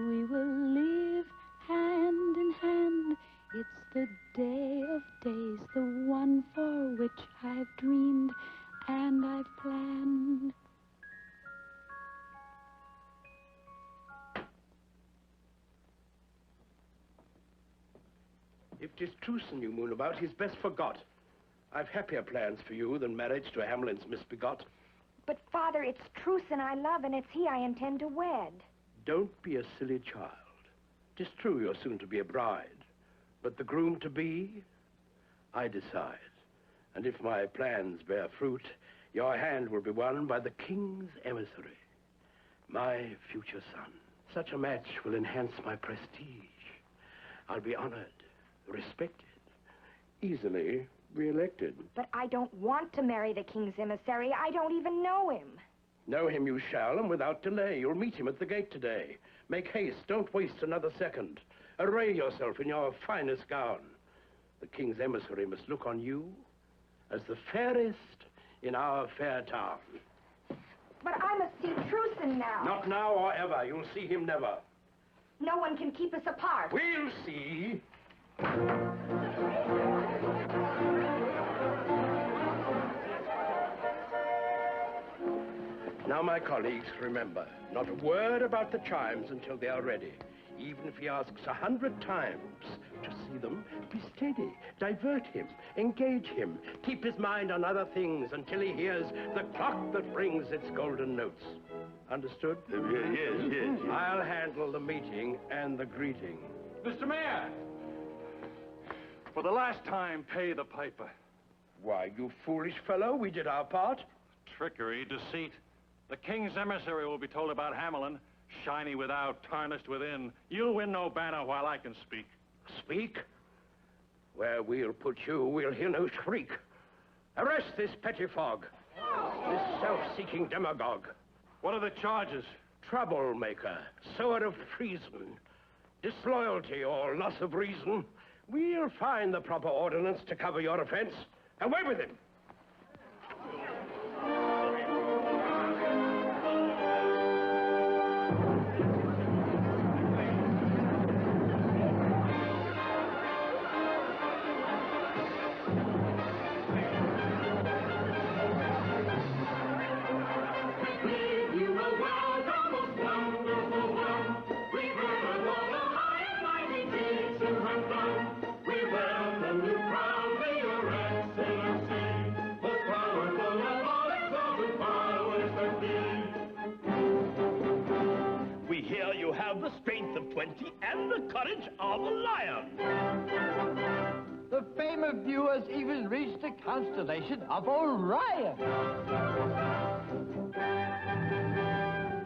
[SPEAKER 3] we will live hand in hand. It's the day of days, the one for which I've dreamed and I've planned.
[SPEAKER 5] If 'tis Truson you moon about, he's best forgot. I've happier plans for you than marriage to Hamelin's misbegot.
[SPEAKER 7] But, Father, it's Truson I love, and it's he I intend to wed.
[SPEAKER 5] Don't be a silly child. 'Tis true you're soon to be a bride, but the groom-to-be, I decide. And if my plans bear fruit, your hand will be won by the king's emissary, my future son. Such a match will enhance my prestige. I'll be honored, respected, easily re-elected.
[SPEAKER 7] But I don't want to marry the king's emissary. I don't even know him.
[SPEAKER 5] Know him you shall, and without delay. You'll meet him at the gate today. Make haste, don't waste another second. Array yourself in your finest gown. The king's emissary must look on you as the fairest in our fair town.
[SPEAKER 7] But I must see Truson now.
[SPEAKER 5] Not now or ever. You'll see him never.
[SPEAKER 7] No one can keep us apart.
[SPEAKER 5] We'll see. Now, my colleagues, remember, not a word about the chimes until they are ready. Even if he asks 100 times to see them, be steady, divert him, engage him, keep his mind on other things until he hears the clock that rings its golden notes. Understood?
[SPEAKER 11] Yes.
[SPEAKER 5] I'll handle the meeting and the greeting.
[SPEAKER 6] Mr. Mayor! For the last time, pay the piper.
[SPEAKER 5] Why, you foolish fellow, we did our part.
[SPEAKER 6] Trickery, deceit. The king's emissary will be told about Hamelin. Shiny without, tarnished within. You'll win no banner while I can speak.
[SPEAKER 5] Speak? Where we'll put you, we'll hear no shriek. Arrest this pettifog, this self-seeking demagogue.
[SPEAKER 6] What are the charges?
[SPEAKER 5] Troublemaker, sower of treason, disloyalty or loss of reason. We'll find the proper ordinance to cover your offense. Away with him!
[SPEAKER 9] The strength of 20 and the courage of a lion.
[SPEAKER 13] The fame of viewers even reached the constellation of Orion.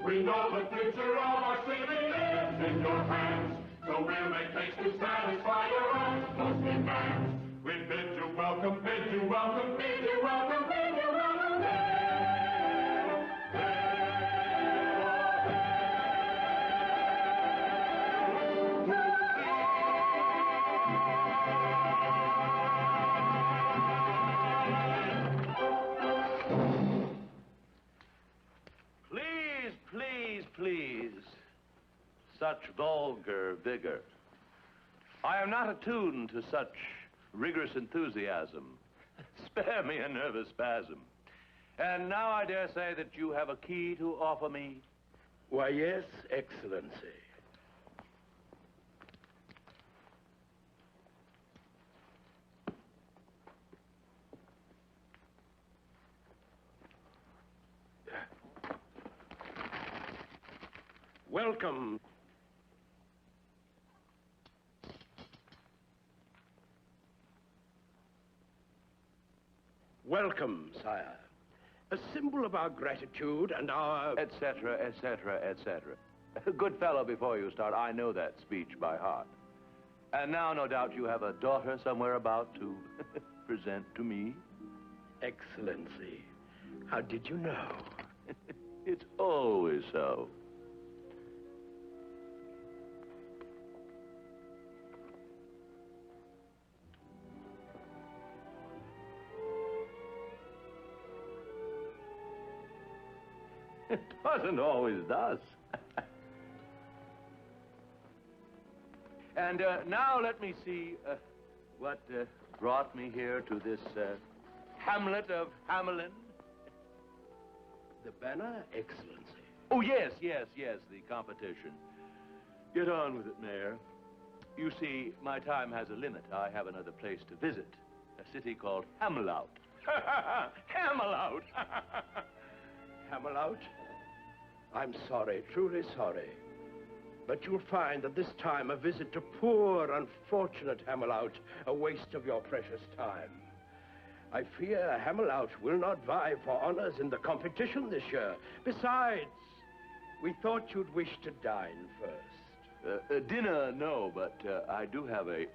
[SPEAKER 10] We know the future of our city is in your hands, so we'll make haste to satisfy your utmost demands. We bid you welcome, bid you welcome, bid you welcome, bid you welcome.
[SPEAKER 9] Please, such vulgar vigor. I am not attuned to such rigorous enthusiasm. Spare me a nervous spasm. And now I dare say that you have a key to offer me.
[SPEAKER 5] Why, yes, Excellency. Welcome. Welcome, sire. A symbol of our gratitude and our...
[SPEAKER 9] Etc., etc., etc. Good fellow, before you start, I know that speech by heart. And now, no doubt, you have a daughter somewhere about to present to me.
[SPEAKER 5] Excellency, how did you know?
[SPEAKER 9] It's always so. It doesn't always does. And now let me see what brought me here to this hamlet of Hamelin.
[SPEAKER 5] The banner, Excellency.
[SPEAKER 9] Oh, yes, the competition. Get on with it, Mayor. You see, my time has a limit. I have another place to visit. A city called Hamelout. Hamelout!
[SPEAKER 5] Hamelout? I'm sorry, truly sorry. But you'll find that this time a visit to poor, unfortunate Hamelout, a waste of your precious time. I fear Hamelout will not vie for honors in the competition this year. Besides, we thought you'd wish to dine first.
[SPEAKER 9] Dinner, no, but I do have a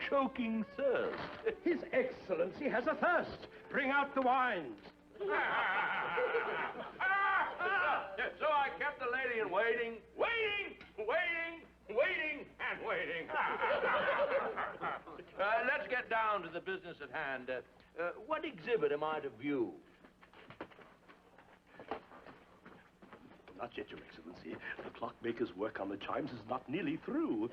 [SPEAKER 9] choking thirst.
[SPEAKER 5] His Excellency has a thirst. Bring out the wines.
[SPEAKER 9] So I kept the lady in waiting.
[SPEAKER 5] Waiting and waiting. Let's get down to the business at hand. What exhibit am I to view?
[SPEAKER 9] Not yet, Your Excellency. The clockmaker's work on the chimes is not nearly through.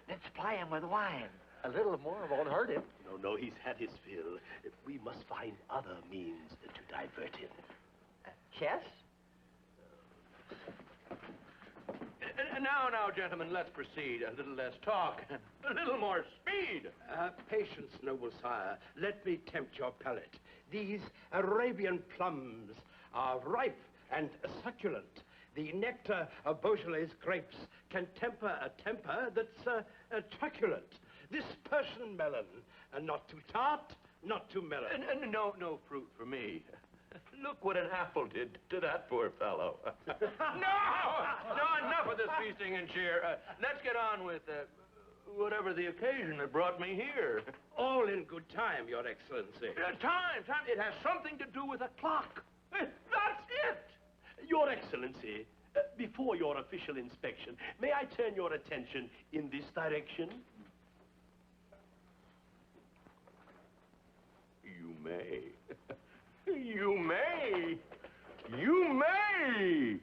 [SPEAKER 8] Let's ply him with wine. A little more won't hurt him.
[SPEAKER 9] No, he's had his fill. We must find other means to divert him.
[SPEAKER 8] Chess?
[SPEAKER 5] Now, gentlemen, let's proceed. A little less talk, a little more speed. Patience, noble sire. Let me tempt your palate. These Arabian plums are ripe and succulent. The nectar of Beaujolais grapes can temper a temper that's truculent. This Persian melon, not too tart, not too mellow.
[SPEAKER 9] No fruit for me. Look what an apple did to that poor fellow.
[SPEAKER 5] No, enough of this feasting and cheer. Let's get on with whatever the occasion that brought me here. All in good time, Your Excellency. Time. It has something to do with a clock. That's it.
[SPEAKER 9] Your Excellency, before your official inspection, may I turn your attention in this direction? You may. You may. You may.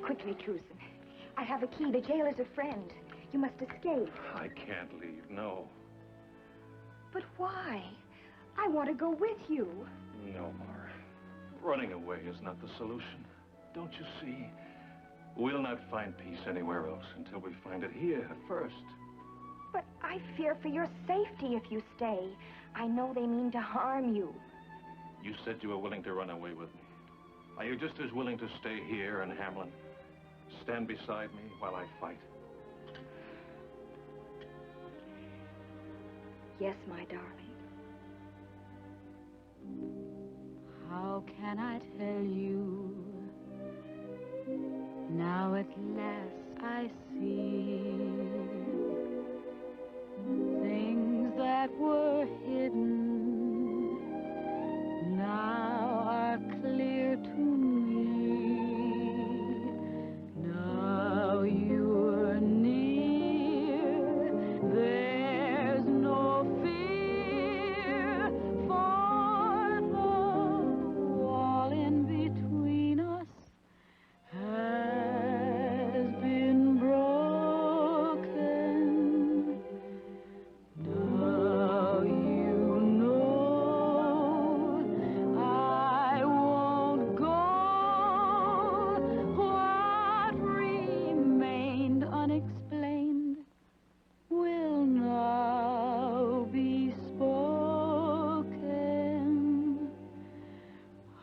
[SPEAKER 7] Quickly, Truson. I have a key. The jailer's a friend. You must escape.
[SPEAKER 2] I can't leave, no.
[SPEAKER 7] But why? I want to go with you.
[SPEAKER 2] No, Mara. Running away is not the solution. Don't you see? We'll not find peace anywhere else until we find it here first.
[SPEAKER 7] But I fear for your safety if you stay. I know they mean to harm you.
[SPEAKER 2] You said you were willing to run away with me. Are you just as willing to stay here in Hamelin? Stand beside me while I fight?
[SPEAKER 7] Yes, my darling.
[SPEAKER 3] How can I tell you? Now at last I see things that were hidden now are clear to me. Now you're near, there's no fear, for the wall in between us has been broken. Now you know I won't go. What remained unexplained will now be spoken.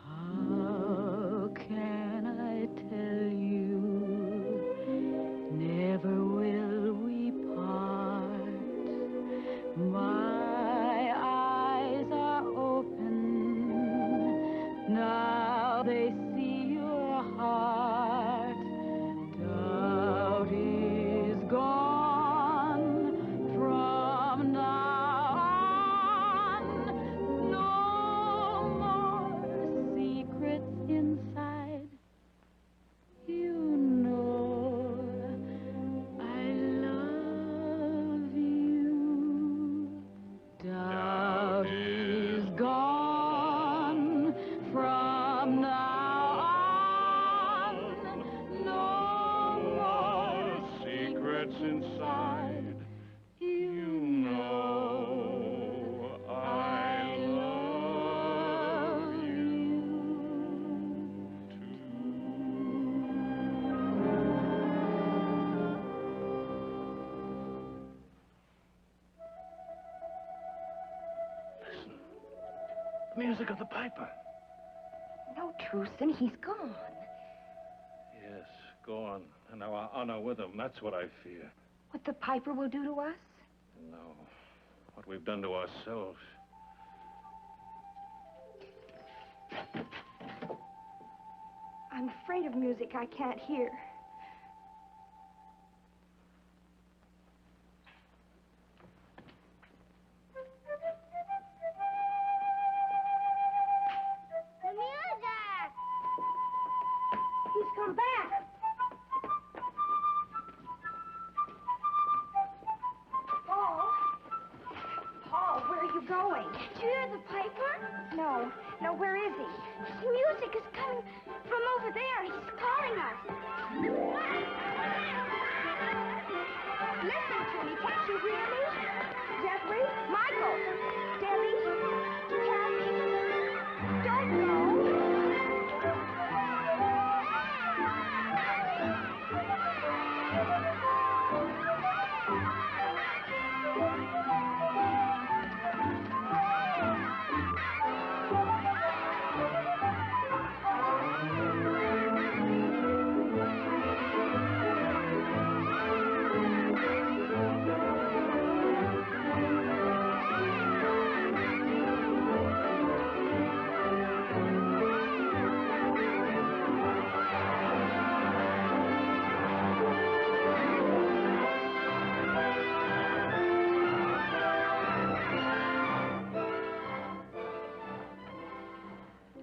[SPEAKER 3] How can I tell you? Never will we part. My eyes are open. Now they see your heart. Doubt is gone from now on. No more secrets inside. You know I love you. Doubt is gone from now on. No more
[SPEAKER 2] Secrets inside.
[SPEAKER 3] You
[SPEAKER 2] know I love you
[SPEAKER 9] Listen. The music of the piper.
[SPEAKER 7] No, Truson, he's gone.
[SPEAKER 2] Yes, go on. And our honor with him. That's what I fear.
[SPEAKER 7] What the piper will do to us?
[SPEAKER 2] No. What we've done to ourselves.
[SPEAKER 7] I'm afraid of music I can't hear.
[SPEAKER 1] The music! He's come back.
[SPEAKER 7] Paul, where are you going?
[SPEAKER 1] Did you hear the piper?
[SPEAKER 7] No, where is he?
[SPEAKER 1] The music is coming from over there. He's calling us.
[SPEAKER 7] Listen to me, can't you hear me? Jeffrey, Michael, Debbie, Kathy, don't go.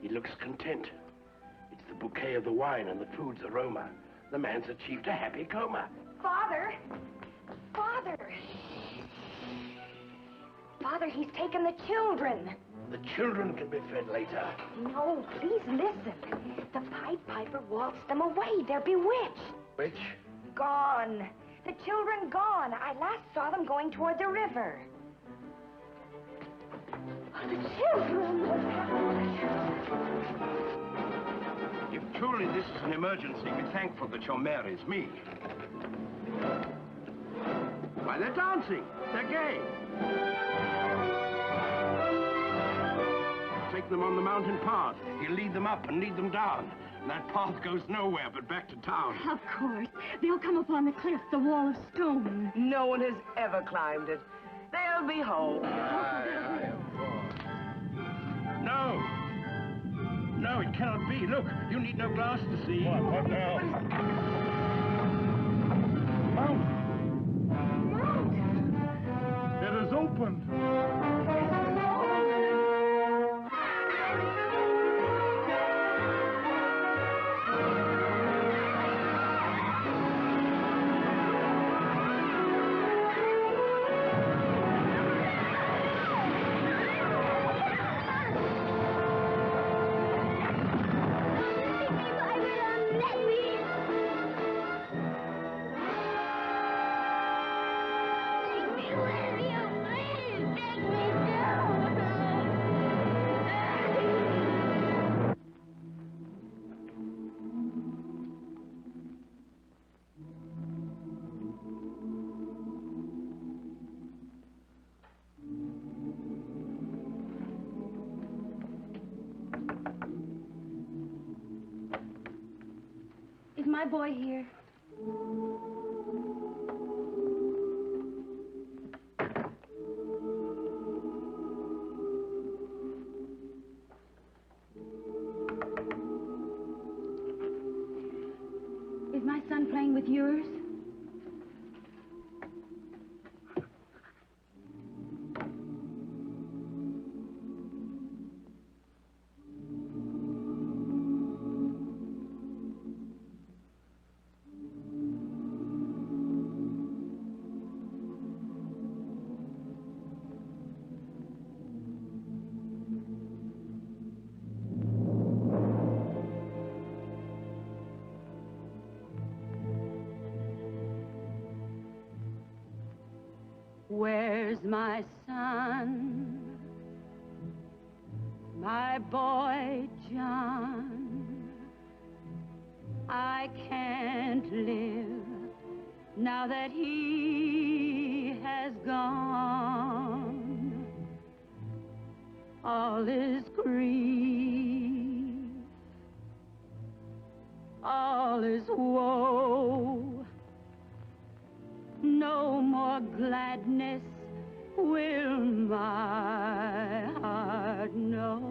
[SPEAKER 5] He looks content. It's the bouquet of the wine and the food's aroma. The man's achieved a happy coma.
[SPEAKER 7] Father! Father, he's taken the children.
[SPEAKER 5] The children can be fed later.
[SPEAKER 7] No, please listen. The Pied Piper waltzed them away. They're bewitched.
[SPEAKER 5] Which?
[SPEAKER 7] Gone. The children gone. I last saw them going toward the river. Oh, the children!
[SPEAKER 5] If truly this is an emergency, be thankful that your mare is me. Why, they're dancing. They're gay. Take them on the mountain path. He'll lead them up and lead them down. And that path goes nowhere but back to town.
[SPEAKER 14] Of course. They'll come upon the cliff, the wall of stone.
[SPEAKER 18] No one has ever climbed it. They'll be home.
[SPEAKER 5] No! No, it cannot be. Look, you need no glass to see.
[SPEAKER 11] What now? Mount! It is opened.
[SPEAKER 15] Is my boy here? Is my son playing with yours? Where's my son? My boy John. I can't live now that he has gone. All is grief, all is woe. No more gladness will my heart know.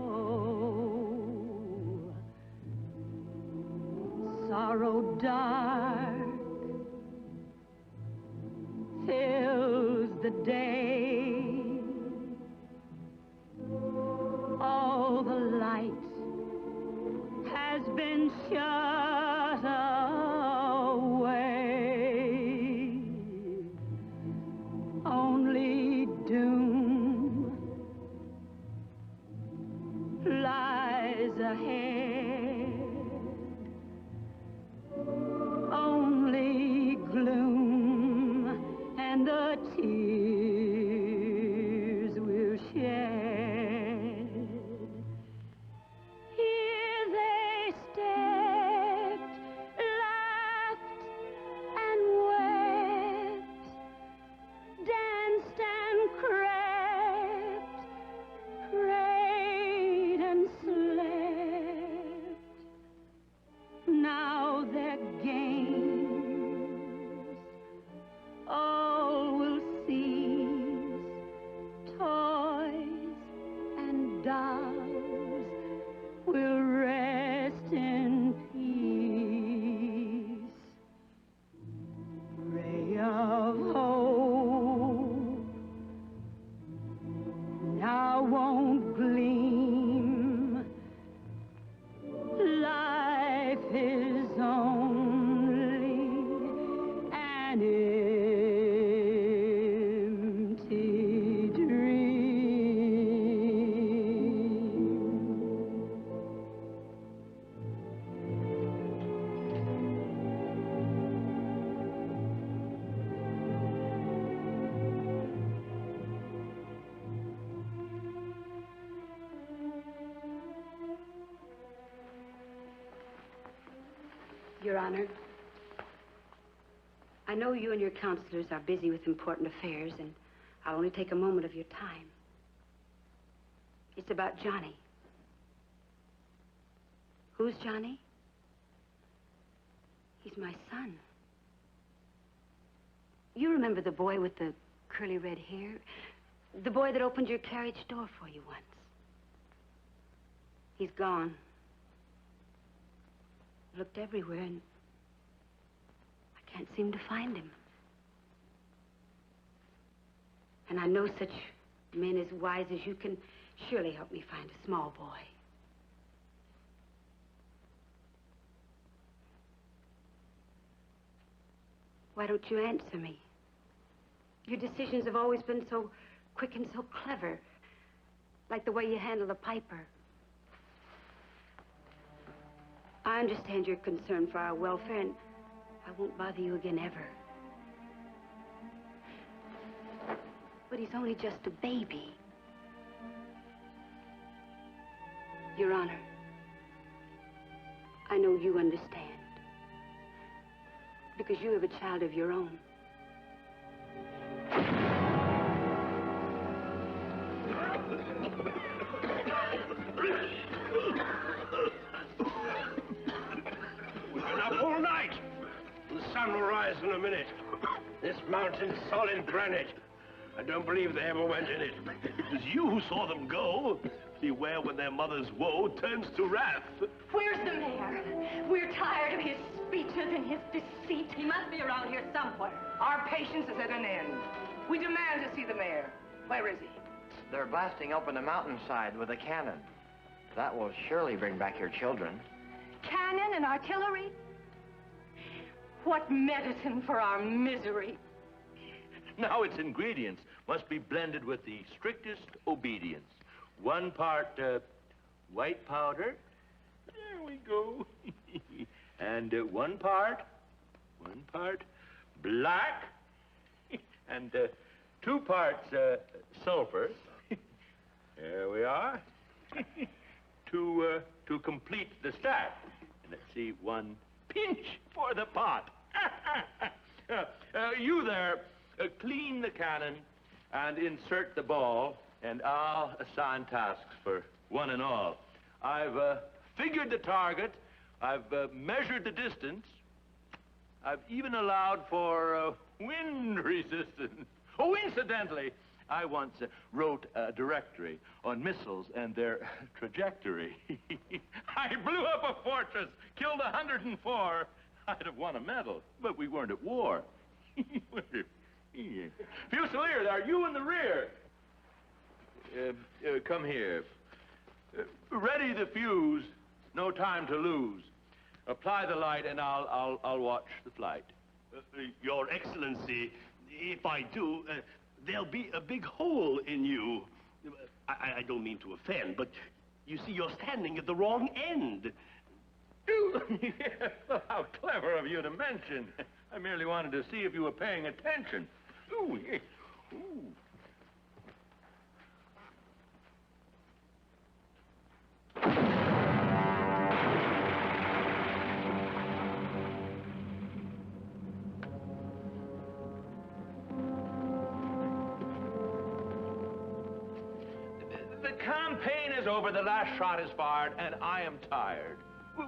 [SPEAKER 3] sorrow dark fills the day. All the light has been shut away. Only doom lies ahead. Only gloom and the tears we'll shed. Here they stepped, laughed and wept, danced and crept, prayed and slept. Now their games all will cease. Toys and dolls will rest in peace. Ray of hope now won't gleam. Life is only an empty dream.
[SPEAKER 15] Your Honor, I know you and your counselors are busy with important affairs, and I'll only take a moment of your time. It's about Johnny. Who's Johnny? He's my son. You remember the boy with the curly red hair? The boy that opened your carriage door for you once. He's gone. Looked everywhere, and I can't seem to find him. And I know such men as wise as you can surely help me find a small boy. Why don't you answer me? Your decisions have always been so quick and so clever, like the way you handle the piper. I understand your concern for our welfare, and I won't bother you again ever. But he's only just a baby. Your Honor, I know you understand, because you have a child of your own.
[SPEAKER 5] Up all night. The sun will rise in a minute. This mountain's solid granite. I don't believe they ever went in it.
[SPEAKER 9] It was you who saw them go. Beware when their mother's woe turns to wrath.
[SPEAKER 3] Where's the mayor? We're tired of his speeches and his deceit. He must be around here somewhere.
[SPEAKER 18] Our patience is at an end. We demand to see the mayor. Where is he?
[SPEAKER 8] They're blasting open the mountainside with a cannon. That will surely bring back your children.
[SPEAKER 3] Cannon and artillery? What medicine for our misery.
[SPEAKER 9] Now its ingredients must be blended with the strictest obedience. 1 part white powder. There we go. And 1 part black. And 2 parts sulfur. There we are. To complete the stack. And let's see, 1 pinch for the pot. You there, clean the cannon and insert the ball, and I'll assign tasks for one and all. I've figured the target. I've measured the distance. I've even allowed for wind resistance. Oh, incidentally, I once wrote a directory on missiles and their trajectory. I blew up a fortress, killed 104. I'd have won a medal, but we weren't at war. Fusilier, are you in the rear? Come here. Ready the fuse. No time to lose. Apply the light, and I'll watch the flight.
[SPEAKER 19] Your Excellency, if I do, there'll be a big hole in you. I don't mean to offend, but you see, you're standing at the wrong end.
[SPEAKER 9] How clever of you to mention. I merely wanted to see if you were paying attention. Ooh, yeah. Ooh. The campaign is over, the last shot is fired, and I am tired.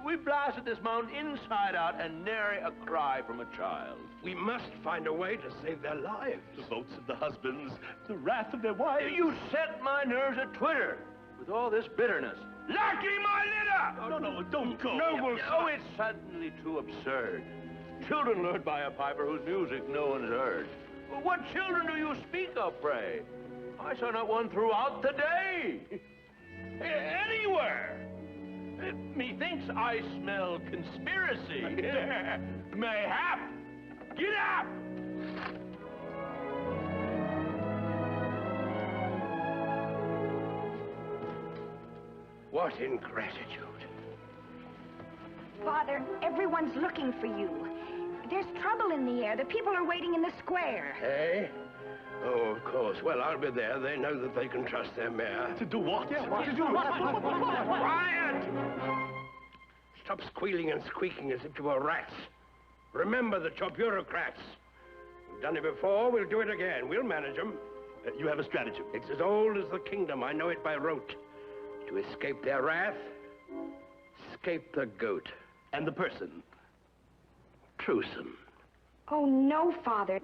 [SPEAKER 9] We blasted this mountain inside out and nary a cry from a child.
[SPEAKER 5] We must find a way to save their lives.
[SPEAKER 19] The votes of the husbands, the wrath of their wives.
[SPEAKER 9] You set my nerves at Twitter with all this bitterness. Lucky my litter!
[SPEAKER 19] No, don't go.
[SPEAKER 9] Noble, oh, it's suddenly too absurd. Children lured by a piper whose music no one's heard. What children do you speak of, pray? I saw not one throughout the day. Anywhere. Methinks I smell conspiracy. Mayhap. Get up!
[SPEAKER 5] What ingratitude.
[SPEAKER 7] Father, everyone's looking for you. There's trouble in the air. The people are waiting in the square.
[SPEAKER 5] Hey? Oh, of course. Well, I'll be there. They know that they can trust their mayor.
[SPEAKER 19] To do what?
[SPEAKER 5] Yeah,
[SPEAKER 19] what?
[SPEAKER 5] To do what? Quiet! Stop squealing and squeaking as if you were rats. Remember that you're bureaucrats. We've done it before. We'll do it again. We'll manage them.
[SPEAKER 19] You have a stratagem.
[SPEAKER 5] It's as old as the kingdom. I know it by rote. To escape their wrath, escape the goat.
[SPEAKER 19] And the person?
[SPEAKER 5] Truson.
[SPEAKER 7] Oh, no, Father.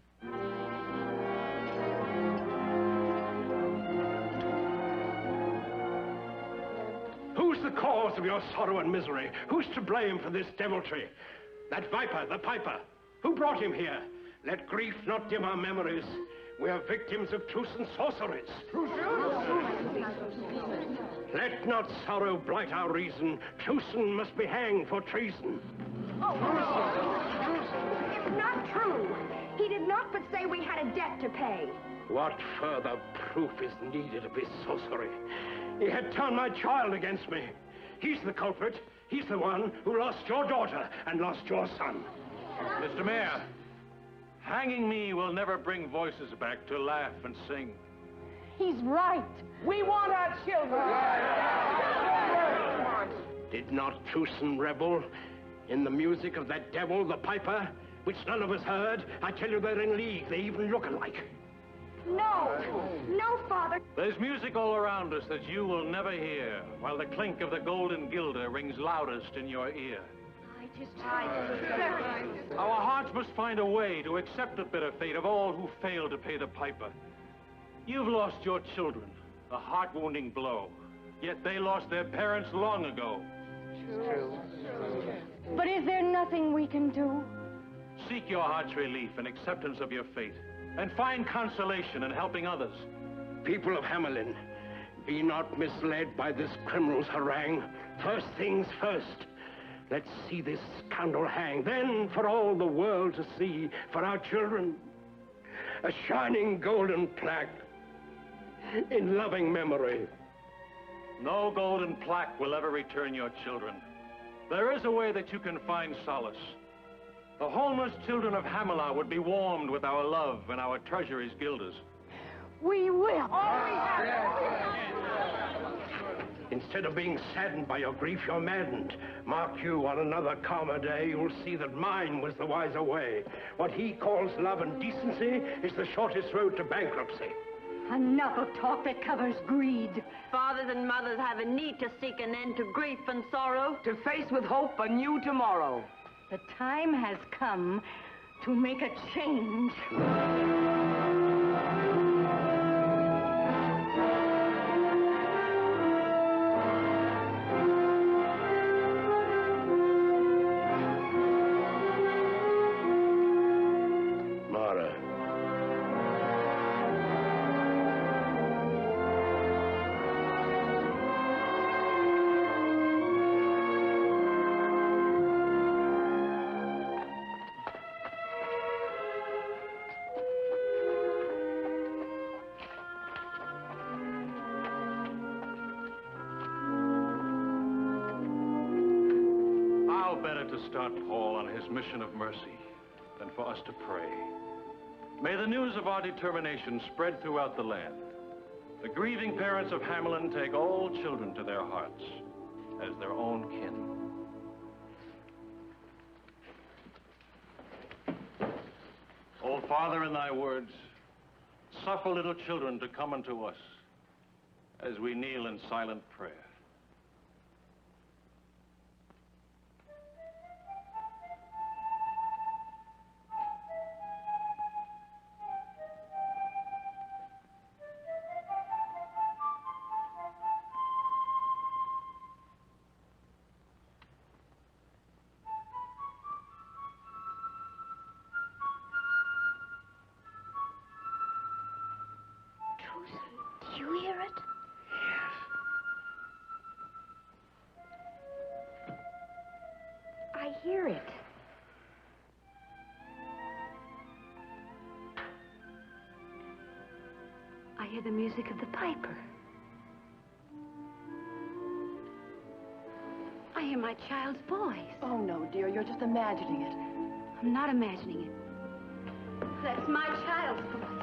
[SPEAKER 5] Who's the cause of your sorrow and misery? Who's to blame for this deviltry? That viper, the piper. Who brought him here? Let grief not dim our memories. We are victims of Truson's sorceries. Let not sorrow blight our reason. Truson must be hanged for treason.
[SPEAKER 7] Oh, it's not true. He did not but say we had a debt to pay.
[SPEAKER 5] What further proof is needed of his sorcery? He had turned my child against me. He's the culprit. He's the one who lost your daughter and lost your son.
[SPEAKER 2] Mr. Mayor, hanging me will never bring voices back to laugh and sing.
[SPEAKER 20] He's right. We want our children.
[SPEAKER 5] Did not Truson rebel in the music of that devil, the piper, which none of us heard? I tell you, they're in league. They even look alike.
[SPEAKER 7] No. No, Father.
[SPEAKER 2] There's music all around us that you will never hear, while the clink of the golden guilder rings loudest in your ear. Our hearts must find a way to accept the bitter fate of all who fail to pay the piper. You've lost your children, a heart-wounding blow, yet they lost their parents long ago.
[SPEAKER 20] True. But is there nothing we can do?
[SPEAKER 2] Seek your heart's relief and acceptance of your fate, and find consolation in helping others.
[SPEAKER 5] People of Hamelin, be not misled by this criminal's harangue. First things first. Let's see this scoundrel hang. Then, for all the world to see, for our children, a shining golden plaque in loving memory.
[SPEAKER 2] No golden plaque will ever return your children. There is a way that you can find solace. The homeless children of Hamelout would be warmed with our love and our treasuries guilders.
[SPEAKER 20] We will.
[SPEAKER 5] Instead of being saddened by your grief, you're maddened. Mark you, on another calmer day, you'll see that mine was the wiser way. What he calls love and decency is the shortest road to bankruptcy.
[SPEAKER 20] Enough of talk that covers greed.
[SPEAKER 21] Fathers and mothers have a need to seek an end to grief and sorrow.
[SPEAKER 18] To face with hope a new tomorrow.
[SPEAKER 20] The time has come to make a change.
[SPEAKER 2] start Paul on his mission of mercy than for us to pray. May the news of our determination spread throughout the land. The grieving parents of Hamelin take all children to their hearts as their own kin. O Father, in thy words, suffer little children to come unto us as we kneel in silent prayer.
[SPEAKER 7] Do you hear it? Yes. I hear it.
[SPEAKER 15] I hear the music of the piper. I hear my child's voice.
[SPEAKER 20] Oh, no, dear, you're just imagining it.
[SPEAKER 15] I'm not imagining it. That's my child's voice.